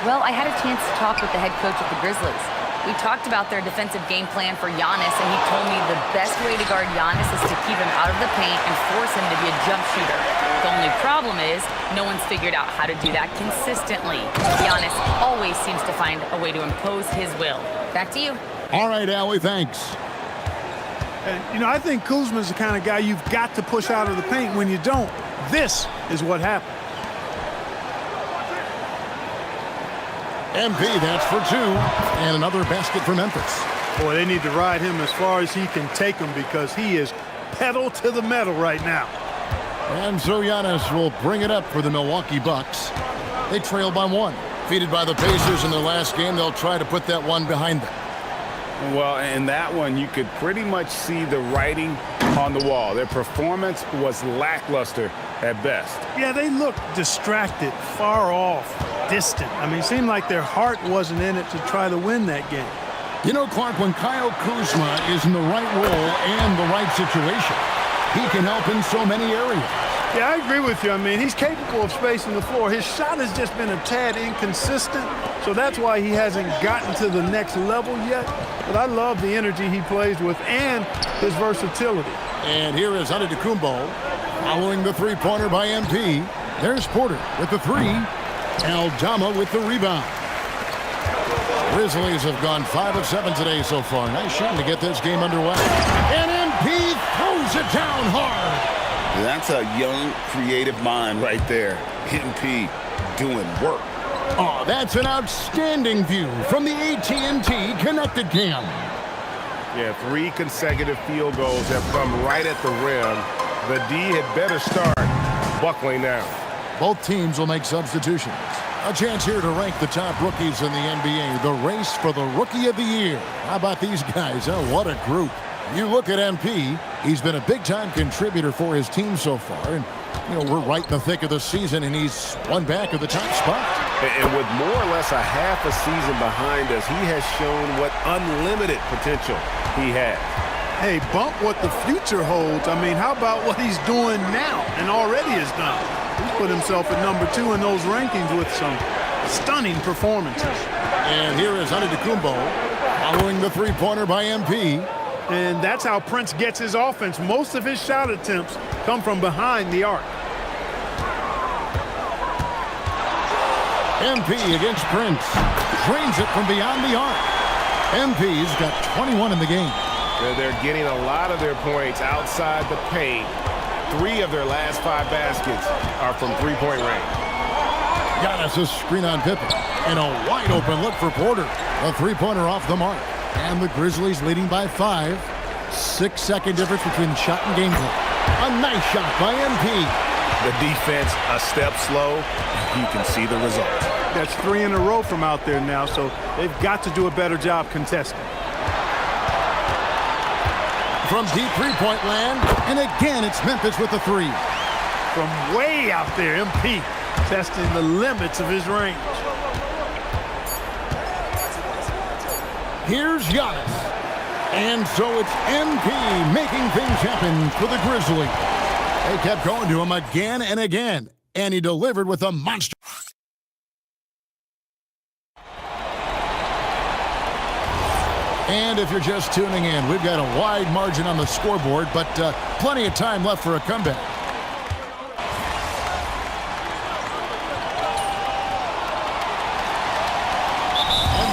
Well, I had a chance to talk with the head coach of the Grizzlies. We talked about their defensive game plan for Giannis, and he told me the best way to guard Giannis is to keep him out of the paint and force him to be a jump shooter. The only problem is no one's figured out how to do that consistently. Giannis always seems to find a way to impose his will. Back to you. All right, Allie, thanks. And, you know, I think Kuzma's the kind of guy you've got to push out of the paint. When you don't, this is what happens. MP, that's for 2. And another basket for Memphis. Boy, they need to ride him as far as he can take him because he is pedal to the metal right now. And so Giannis will bring it up for the Milwaukee Bucks. They trail by 1. Defeated by the Pacers in their last game, they'll try to put that one behind them. Well, in that one, you could pretty much see the writing on the wall. Their performance was lackluster at best. Yeah, they looked distracted, far off, distant. I mean, it seemed like their heart wasn't in it to try to win that game. You know, Clark, when Kyle Kuzma is in the right role and the right situation, he can help in so many areas. Yeah, I agree with you. I mean, he's capable of spacing the floor. His shot has just been a tad inconsistent, so that's why he hasn't gotten to the next level yet. But I love the energy he plays with and his versatility. And here is Antetokounmpo following the three-pointer by MP. There's Porter with the 3. Aldama with the rebound. Grizzlies have gone 5 of 7 today so far. Nice shooting to get this game underway. And MP throws it down hard. That's a young, creative mind right there. MP doing work. Oh, that's an outstanding view from the AT&T Connected Cam. Yeah, 3 consecutive field goals have come right at the rim. The D had better start buckling now. Both teams will make substitutions. A chance here to rank the top rookies in the NBA. The race for the Rookie of the Year. How about these guys? Oh, what a group. You look at MP, he's been a big-time contributor for his team so far. And, you know, we're right in the thick of the season, and he's one back of the top spot. And with more or less a half a season behind us, he has shown what unlimited potential he has. Hey, bump what the future holds. I mean, how about what he's doing now and already has done? He's put himself at number 2 in those rankings with some stunning performances. And here is Antetokounmpo following the three-pointer by MP. And that's how Prince gets his offense. Most of his shot attempts come from behind the arc. MP against Prince. Drains it from beyond the arc. MP's got 21 in the game. They're getting a lot of their points outside the paint. 3 of their last 5 baskets are from three-point range. Giannis' screen on Pippen. And a wide open look for Porter. A three-pointer off the mark. And the Grizzlies leading by 5. 6-second difference between shot and game play. A nice shot by MP. The defense a step slow. You can see the result. That's 3 in a row from out there now, so they've got to do a better job contesting. From deep three-point land, and again it's Memphis with the 3. From way out there, MP testing the limits of his range. Here's Giannis. And so it's MP making things happen for the Grizzlies. They kept going to him again and again, and he delivered with a monster. And if you're just tuning in, we've got a wide margin on the scoreboard, but plenty of time left for a comeback.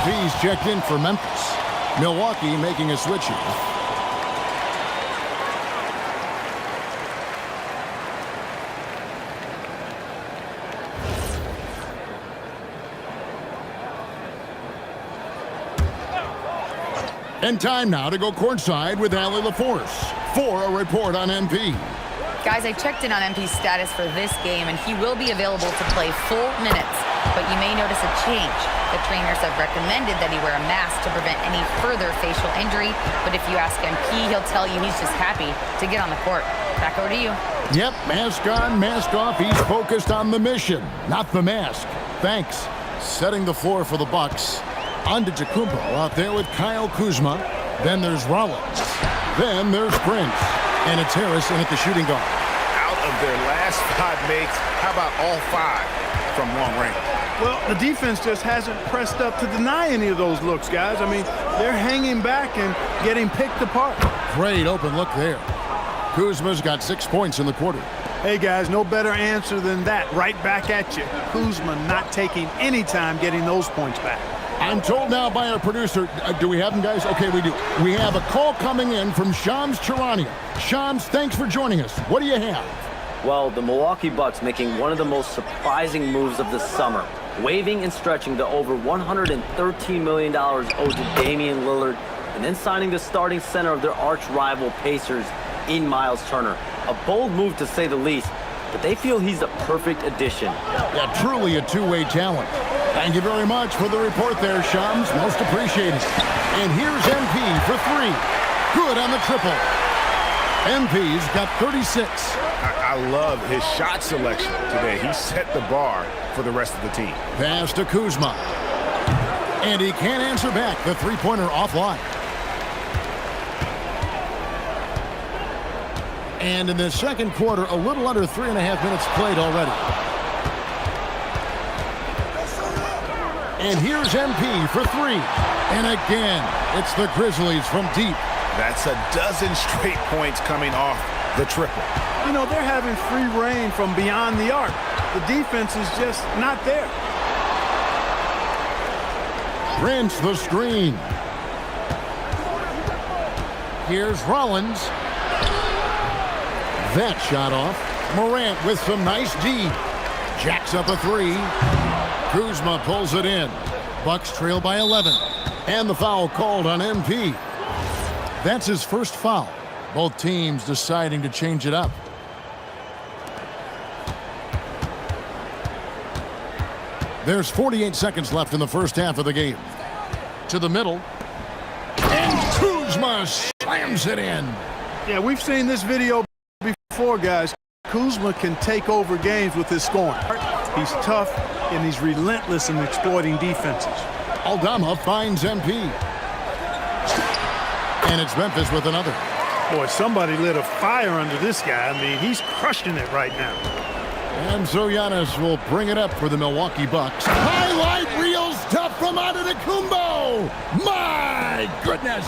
MP's checked in for Memphis. Milwaukee making a switch here. And time now to go courtside with Allie LaForce for a report on MP. Guys, I checked in on MP's status for this game, and he will be available to play full minutes. But you may notice a change. The trainers have recommended that he wear a mask to prevent any further facial injury. But if you ask MP, he'll tell you he's just happy to get on the court. Back over to you. Yep, mask on, mask off. He's focused on the mission, not the mask. Thanks. Setting the floor for the Bucks. Antetokounmpo out there with Kyle Kuzma. Then there's Rollins. Then there's Prince. And it's Harris in at the shooting guard. Out of their last 5 makes, how about all 5 from long range? Well, the defense just hasn't pressed up to deny any of those looks, guys. I mean, they're hanging back and getting picked apart. Great open look there. Kuzma's got 6 points in the quarter. Hey, guys, no better answer than that. Right back at you. Kuzma not taking any time getting those points back. I'm told now by our producer, do we have him, guys? Okay, we do. We have a call coming in from Shams Charania. Shams, thanks for joining us. What do you have? Well, the Milwaukee Bucks making one of the most surprising moves of the summer, waiving and stretching the over $113 million owed to Damian Lillard, and then signing the starting center of their arch rival Pacers in Miles Turner. A bold move to say the least, but they feel he's the perfect addition. Yeah, truly a two-way talent. Thank you very much for the report there, Shams. Most appreciated. And here's MP for 3. Good on the triple. MP's got 36. I love his shot selection today. He set the bar for the rest of the team. Pass to Kuzma. And he can't answer back. The three-pointer offline. And in the second quarter, a little under 3.5 minutes played already. And here's MP for 3. And again, it's the Grizzlies from deep. That's a dozen straight points coming off the triple. You know, they're having free reign from beyond the arc. The defense is just not there. Prince the screen. Here's Rollins. That shot off. Morant with some nice D. Jacks up a 3. Kuzma pulls it in. Bucks trail by 11. And the foul called on MP. That's his first foul. Both teams deciding to change it up. There's 48 seconds left in the first half of the game. To the middle. And Kuzma slams it in. Yeah, we've seen this video before, guys. Kuzma can take over games with his scoring. He's tough, and he's relentless in exploiting defenses. Aldama finds MP. And it's Memphis with another. Boy, somebody lit a fire under this guy. I mean, he's crushing it right now. And so Giannis will bring it up for the Milwaukee Bucks. Highlight reels tough from Antetokounmpo. My goodness.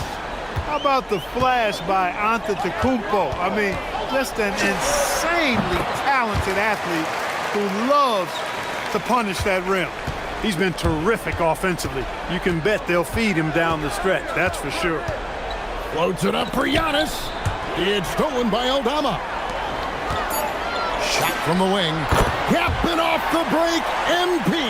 How about the flash by Antetokounmpo? I mean, just an insanely talented athlete who loves to punish that rim. He's been terrific offensively. You can bet they'll feed him down the stretch, that's for sure. Floats it up for Giannis. It's stolen by Aldama. Shot from the wing. Capping off the break, MP.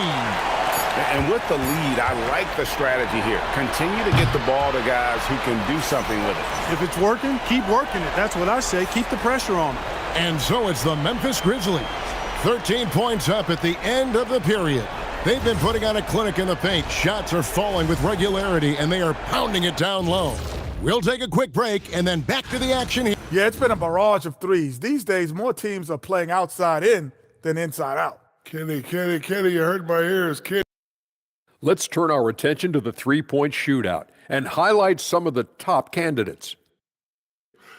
And with the lead, I like the strategy here. Continue to get the ball to guys who can do something with it. If it's working, keep working it. That's what I say. Keep the pressure on them. And so it's the Memphis Grizzlies. 13 points up at the end of the period. They've been putting on a clinic in the paint. Shots are falling with regularity, and they are pounding it down low. We'll take a quick break and then back to the action here. Yeah, it's been a barrage of threes. These days, more teams are playing outside in than inside out. Kenny, you hurt my ears, Kenny. Let's turn our attention to the three-point shootout and highlight some of the top candidates.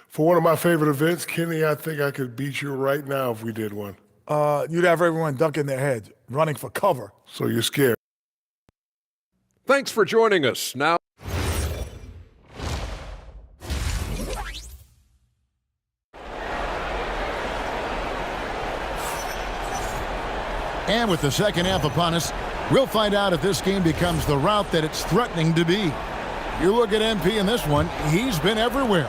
For one of my favorite events, Kenny, I think I could beat you right now if we did one. You'd have everyone ducking their heads, running for cover. So you're scared. Thanks for joining us. Now, and with the second half upon us, we'll find out if this game becomes the route that it's threatening to be. You look at MP in this one, he's been everywhere.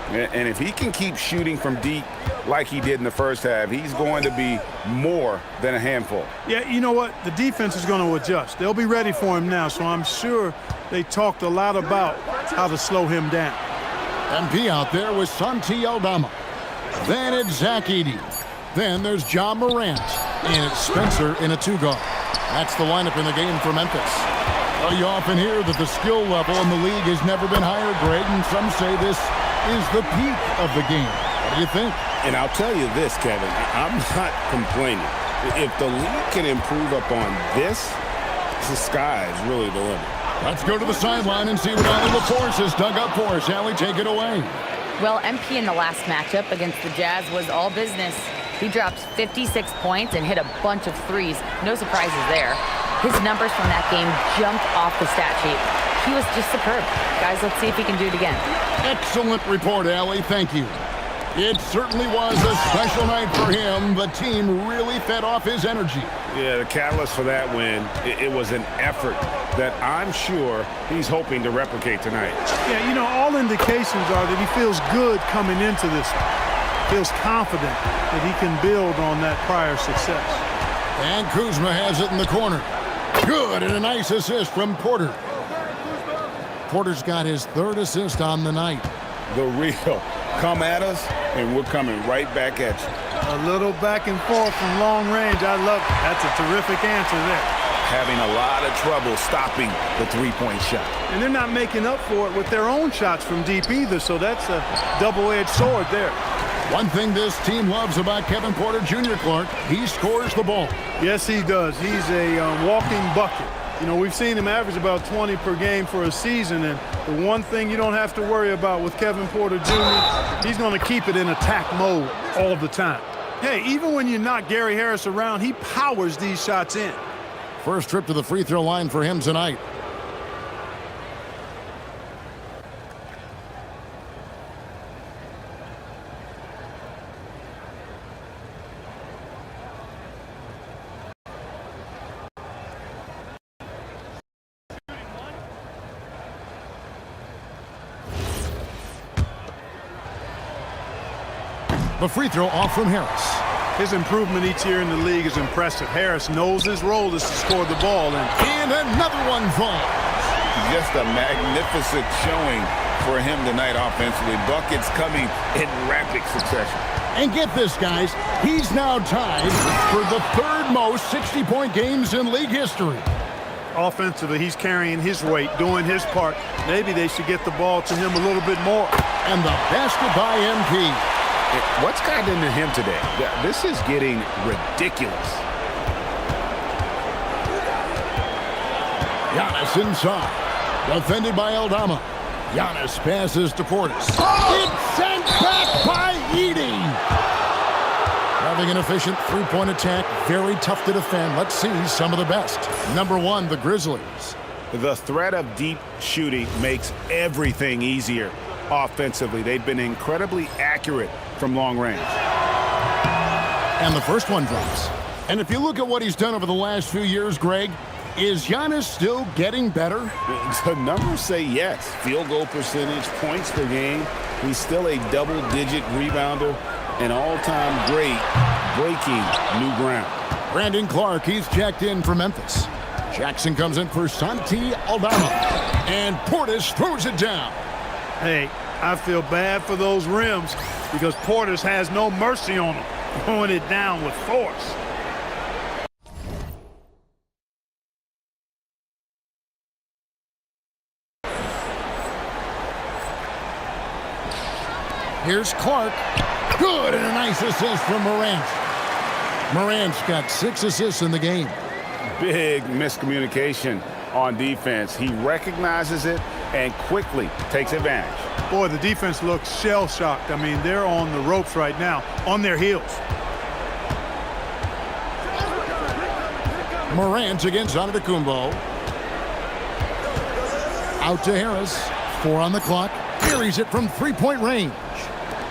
And if he can keep shooting from deep like he did in the first half, he's going to be more than a handful. Yeah, you know what? The defense is going to adjust. They'll be ready for him now, so I'm sure they talked a lot about how to slow him down. MP out there with Santi Aldama. Then it's Zach Edey. Then there's John Morant. And it's Spencer in a two-guard. That's the lineup in the game for Memphis. Well, you often hear that the skill level in the league has never been higher, Greg, and some say this is the peak of the game. What do you think? And I'll tell you this, Kevin, I'm not complaining. If the league can improve upon this, the sky is really the limit. Let's go to the sideline and see what Allie LaForce has dug up for us. Allie, take it away. Well, MP in the last matchup against the Jazz was all business. He dropped 56 points and hit a bunch of threes. No surprises there. His numbers from that game jumped off the stat sheet. He was just superb. Guys, let's see if he can do it again. Excellent report, Allie. Thank you. It certainly was a special night for him. The team really fed off his energy. Yeah, the catalyst for that win, it was an effort that I'm sure he's hoping to replicate tonight. Yeah, you know, all indications are that he feels good coming into this. Feels confident that he can build on that prior success. And Kuzma has it in the corner. Good, and a nice assist from Porter. Porter's got his third assist on the night. The real. Come at us, and we're coming right back at you. A little back and forth from long range. I love it. That's a terrific answer there. Having a lot of trouble stopping the three-point shot. And they're not making up for it with their own shots from deep either, so that's a double-edged sword there. One thing this team loves about Kevin Porter Jr., Clark, he scores the ball. Yes, he does. He's a walking bucket. You know, we've seen him average about 20 per game for a season, and the one thing you don't have to worry about with Kevin Porter Jr., he's going to keep it in attack mode all the time. Hey, even when you're not Gary Harris around, he powers these shots in. First trip to the free throw line for him tonight. The free throw off from Harris. His improvement each year in the league is impressive. Harris knows his role is to score the ball. And another one falls. Just a magnificent showing for him tonight offensively. Buckets coming in rapid succession. And get this, guys. He's now tied for the third most 60-point games in league history. Offensively, he's carrying his weight, doing his part. Maybe they should get the ball to him a little bit more. And the basket by MP. What's gotten into him today? Yeah, this is getting ridiculous. Giannis inside. Defended by Aldama. Giannis passes to Portis. It's sent back by Edey. Having an efficient three-point attack, very tough to defend. Let's see some of the best. Number 1, the Grizzlies. The threat of deep shooting makes everything easier offensively. They've been incredibly accurate from long range. And the first one drops. And if you look at what he's done over the last few years, Greg, is Giannis still getting better? The numbers say yes. Field goal percentage, points per game. He's still a double-digit rebounder, an all-time great, breaking new ground. Brandon Clark, he's checked in for Memphis. Jackson comes in for Santi Aldama. And Portis throws it down. Hey, I feel bad for those rims because Portis has no mercy on them, throwing it down with force. Here's Clark. Good, and a nice assist from Morant. Morant's got 6 assists in the game. Big miscommunication on defense. He recognizes it and quickly takes advantage. Boy, the defense looks shell-shocked. I mean, they're on the ropes right now, on their heels. Morant against Antetokounmpo. Out to Harris. 4 on the clock. Carries it from three-point range.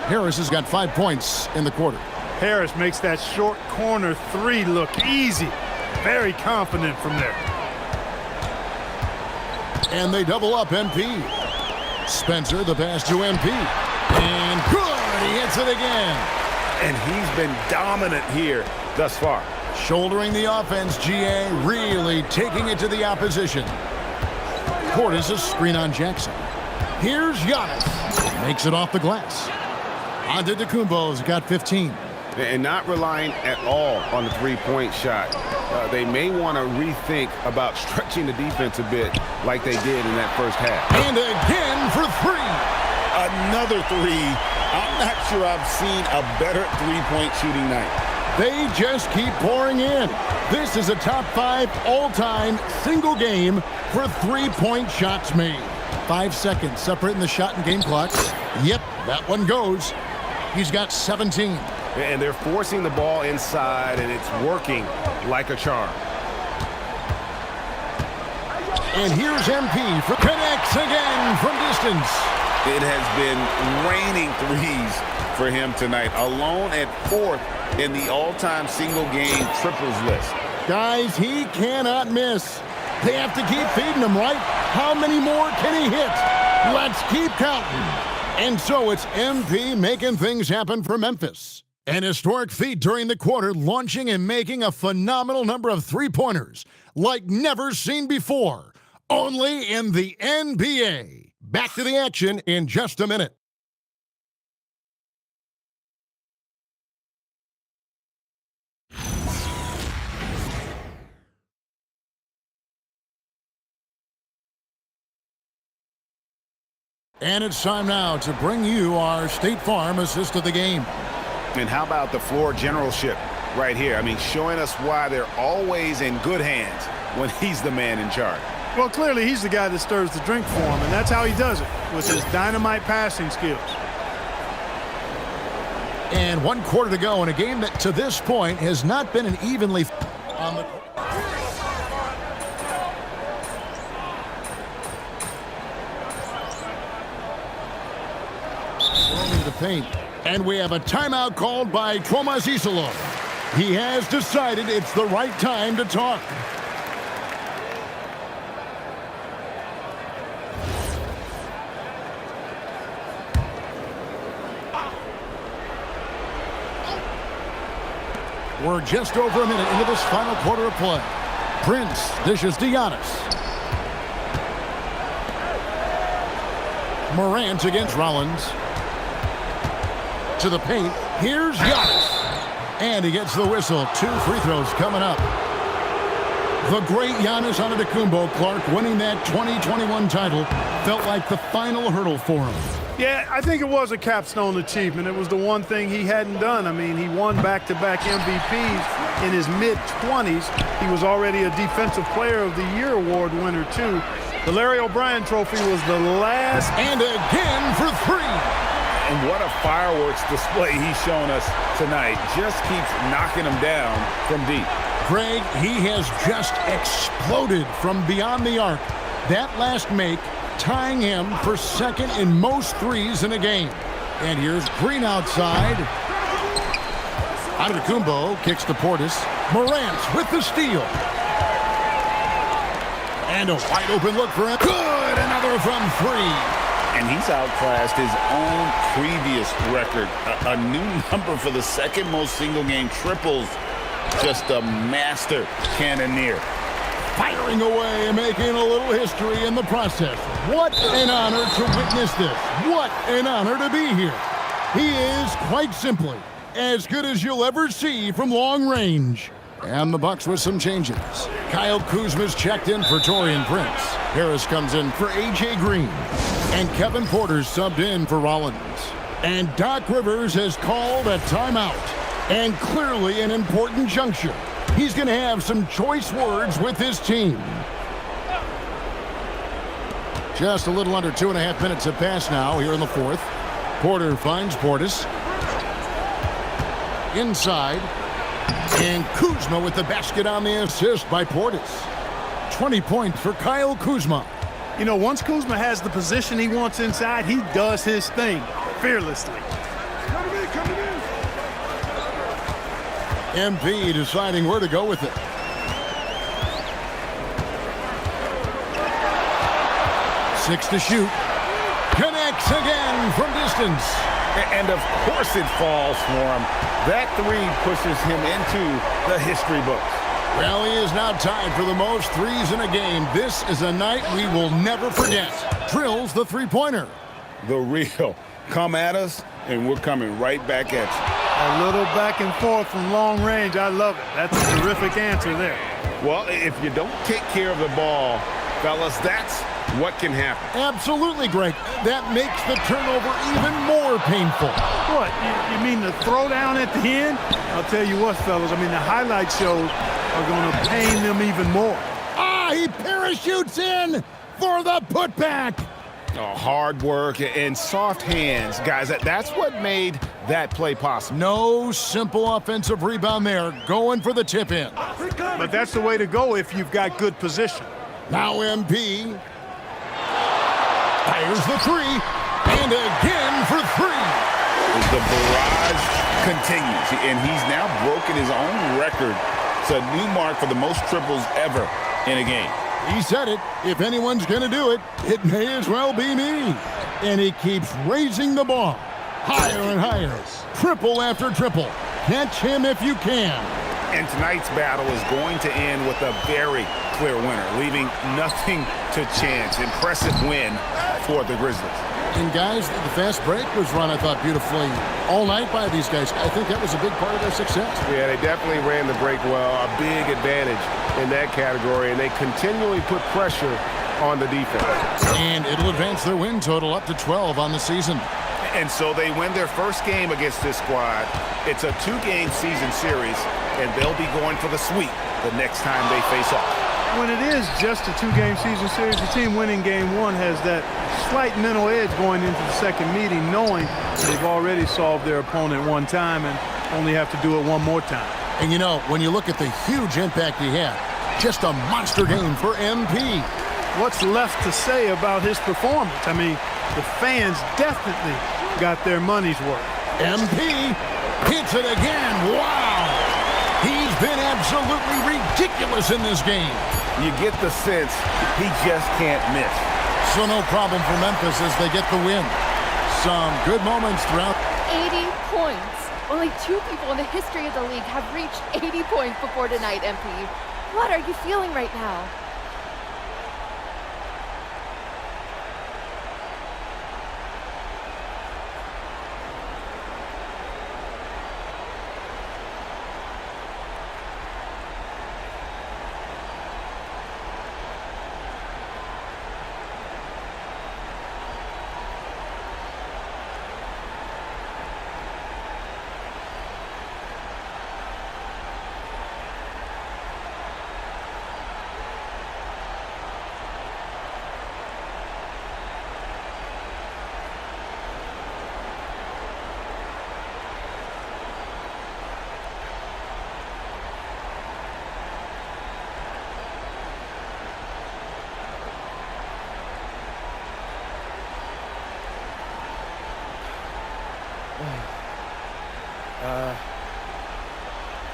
Harris has got 5 points in the quarter. Harris makes that short corner 3 look easy. Very confident from there. And they double up MP. Spencer, the pass to MP. And good, he hits it again. And he's been dominant here thus far. Shouldering the offense, GA really taking it to the opposition. Portis a screen on Jackson. Here's Giannis. Makes it off the glass. Antetokounmpo's got 15. And not relying at all on the three-point shot. They may want to rethink about stretching the defense a bit like they did in that first half. And again for 3. Another 3. I'm not sure I've seen a better three-point shooting night. They just keep pouring in. This is a top 5 all-time single game for three-point shots made. 5 seconds separating the shot and game clocks. Yep, that one goes. He's got 17. And they're forcing the ball inside, and it's working like a charm. And here's MP for connects again from distance. It has been raining threes for him tonight, alone at 4th in the all-time single-game triples list. Guys, he cannot miss. They have to keep feeding him, right? How many more can he hit? Let's keep counting. And so it's MP making things happen for Memphis. An historic feat during the quarter, launching and making a phenomenal number of three-pointers like never seen before. Only in the NBA. Back to the action in just a minute. And it's time now to bring you our State Farm assist of the game. And how about the floor generalship right here? I mean, showing us why they're always in good hands when he's the man in charge. Well, clearly he's the guy that stirs the drink for him, and that's how he does it, with his dynamite passing skills. And 1 quarter to go in a game that to this point has not been an evenly on the the paint. And we have a timeout called by Tomas Isolo. He has decided it's the right time to talk. We're just over a minute into this final quarter of play. Prince dishes to Giannis. Morant against Rollins. To the paint. Here's Giannis. And he gets the whistle. 2 free throws coming up. The great Giannis Antetokounmpo, Clark, winning that 2021 title felt like the final hurdle for him. Yeah, I think it was a capstone achievement. It was the one thing he hadn't done. I mean, he won back-to-back MVPs, in his mid-20s. He was already a Defensive Player of the Year award winner, too. The Larry O'Brien Trophy was the last. And again for 3. And what a fireworks display he's shown us tonight. Just keeps knocking them down from deep. Greg, he has just exploded from beyond the arc. That last make tying him for second in most threes in a game. And here's Green outside. Antetokounmpo kicks to Portis. Morant with the steal. And a wide open look for him. Good! Another from 3. And he's outclassed his own previous record. A new number for the second most single-game triples. Just a master cannoneer. Firing away and making a little history in the process. What an honor to witness this. What an honor to be here. He is, quite simply, as good as you'll ever see from long range. And the Bucks with some changes. Kyle Kuzma's checked in for Taurean Prince. Harris comes in for A.J. Green. And Kevin Porter's subbed in for Rollins. And Doc Rivers has called a timeout. And clearly an important juncture. He's going to have some choice words with his team. Just a little under 2.5 minutes have passed now here in the 4th. Porter finds Portis. Inside. And Kuzma with the basket on the assist by Portis. 20 points for Kyle Kuzma. You know, once Kuzma has the position he wants inside, he does his thing fearlessly. MP deciding where to go with it. Six to shoot. Connects again from distance. And of course it falls for him. That 3 pushes him into the history books. Well, he is now tied for the most threes in a game. This is a night we will never forget. Drills the three-pointer. The real. Come at us, and we're coming right back at you. A little back and forth from long range. I love it. That's a terrific answer there. Well, if you don't take care of the ball, fellas, that's what can happen. Absolutely, Greg. That makes the turnover even more painful. What? You mean the throwdown at the end? I'll tell you what, fellas. I mean, the highlight shows are going to pain them even more. He parachutes in for the putback. Oh, hard work and soft hands, guys. That's what made that play possible. No simple offensive rebound there. Going for the tip in. But that's the way to go if you've got good position. Now MP fires the 3, and again for 3. The barrage continues, and he's now broken his own record. It's a new mark for the most triples ever in a game. He said it. If anyone's going to do it, it may as well be me. And he keeps raising the ball. Higher and higher. Triple after triple. Catch him if you can. And tonight's battle is going to end with a very clear winner, leaving nothing to chance. Impressive win for the Grizzlies. And guys, the fast break was run, I thought, beautifully all night by these guys. I think that was a big part of their success. Yeah, they definitely ran the break well. A big advantage in that category, and they continually put pressure on the defense. And it'll advance their win total up to 12 on the season. And so they win their first game against this squad. It's a 2-game season series, and they'll be going for the sweep the next time they face off. When it is just a 2-game season series, the team winning game 1 has that slight mental edge going into the second meeting, knowing they've already solved their opponent one time and only have to do it one more time. And you know, when you look at the huge impact he had, just a monster game for MP. What's left to say about his performance? I mean, the fans definitely got their money's worth. MP hits it again. Wow! He's been absolutely ridiculous in this game. You get the sense he just can't miss. So no problem for Memphis as they get the win. Some good moments throughout. 80 points. Only 2 people in the history of the league have reached 80 points before tonight, MP. What are you feeling right now?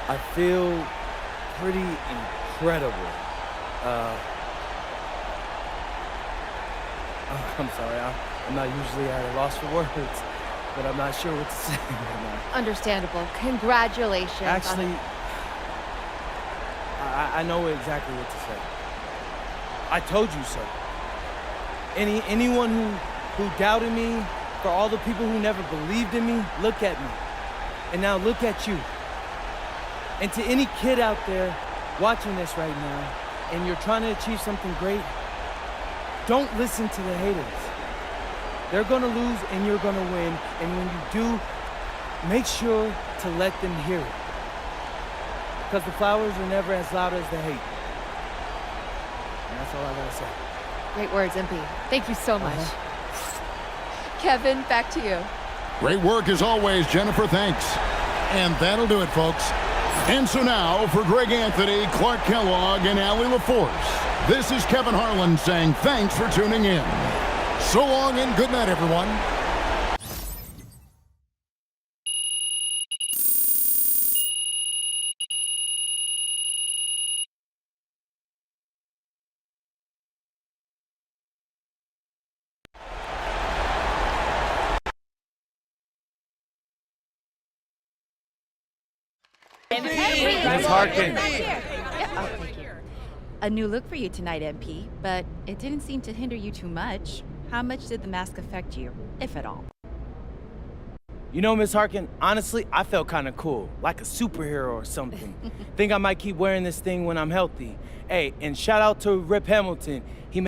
I feel pretty incredible. I'm sorry, I'm not usually at a loss for words, but I'm not sure what to say right now. Understandable. Congratulations. Actually, I know exactly what to say. I told you so. Anyone who doubted me, for all the people who never believed in me, look at me. And now look at you. And to any kid out there watching this right now, and you're trying to achieve something great, don't listen to the haters. They're gonna lose and you're gonna win. And when you do, make sure to let them hear it. Because the flowers are never as loud as the hate. And that's all I gotta say. Great words, MP. Thank you so much. Kevin, back to you. Great work as always, Jennifer. Thanks. And that'll do it, folks. And so now, for Greg Anthony, Clark Kellogg, and Allie LaForce, this is Kevin Harlan saying thanks for tuning in. So long and good night, everyone. Ms. Harkin. Oh, thank you. A new look for you tonight, MP, but it didn't seem to hinder you too much. How much did the mask affect you, if at all? You know, Ms. Harkin, honestly, I felt kind of cool, like a superhero or something. Think I might keep wearing this thing when I'm healthy. Hey, and shout out to Rip Hamilton. He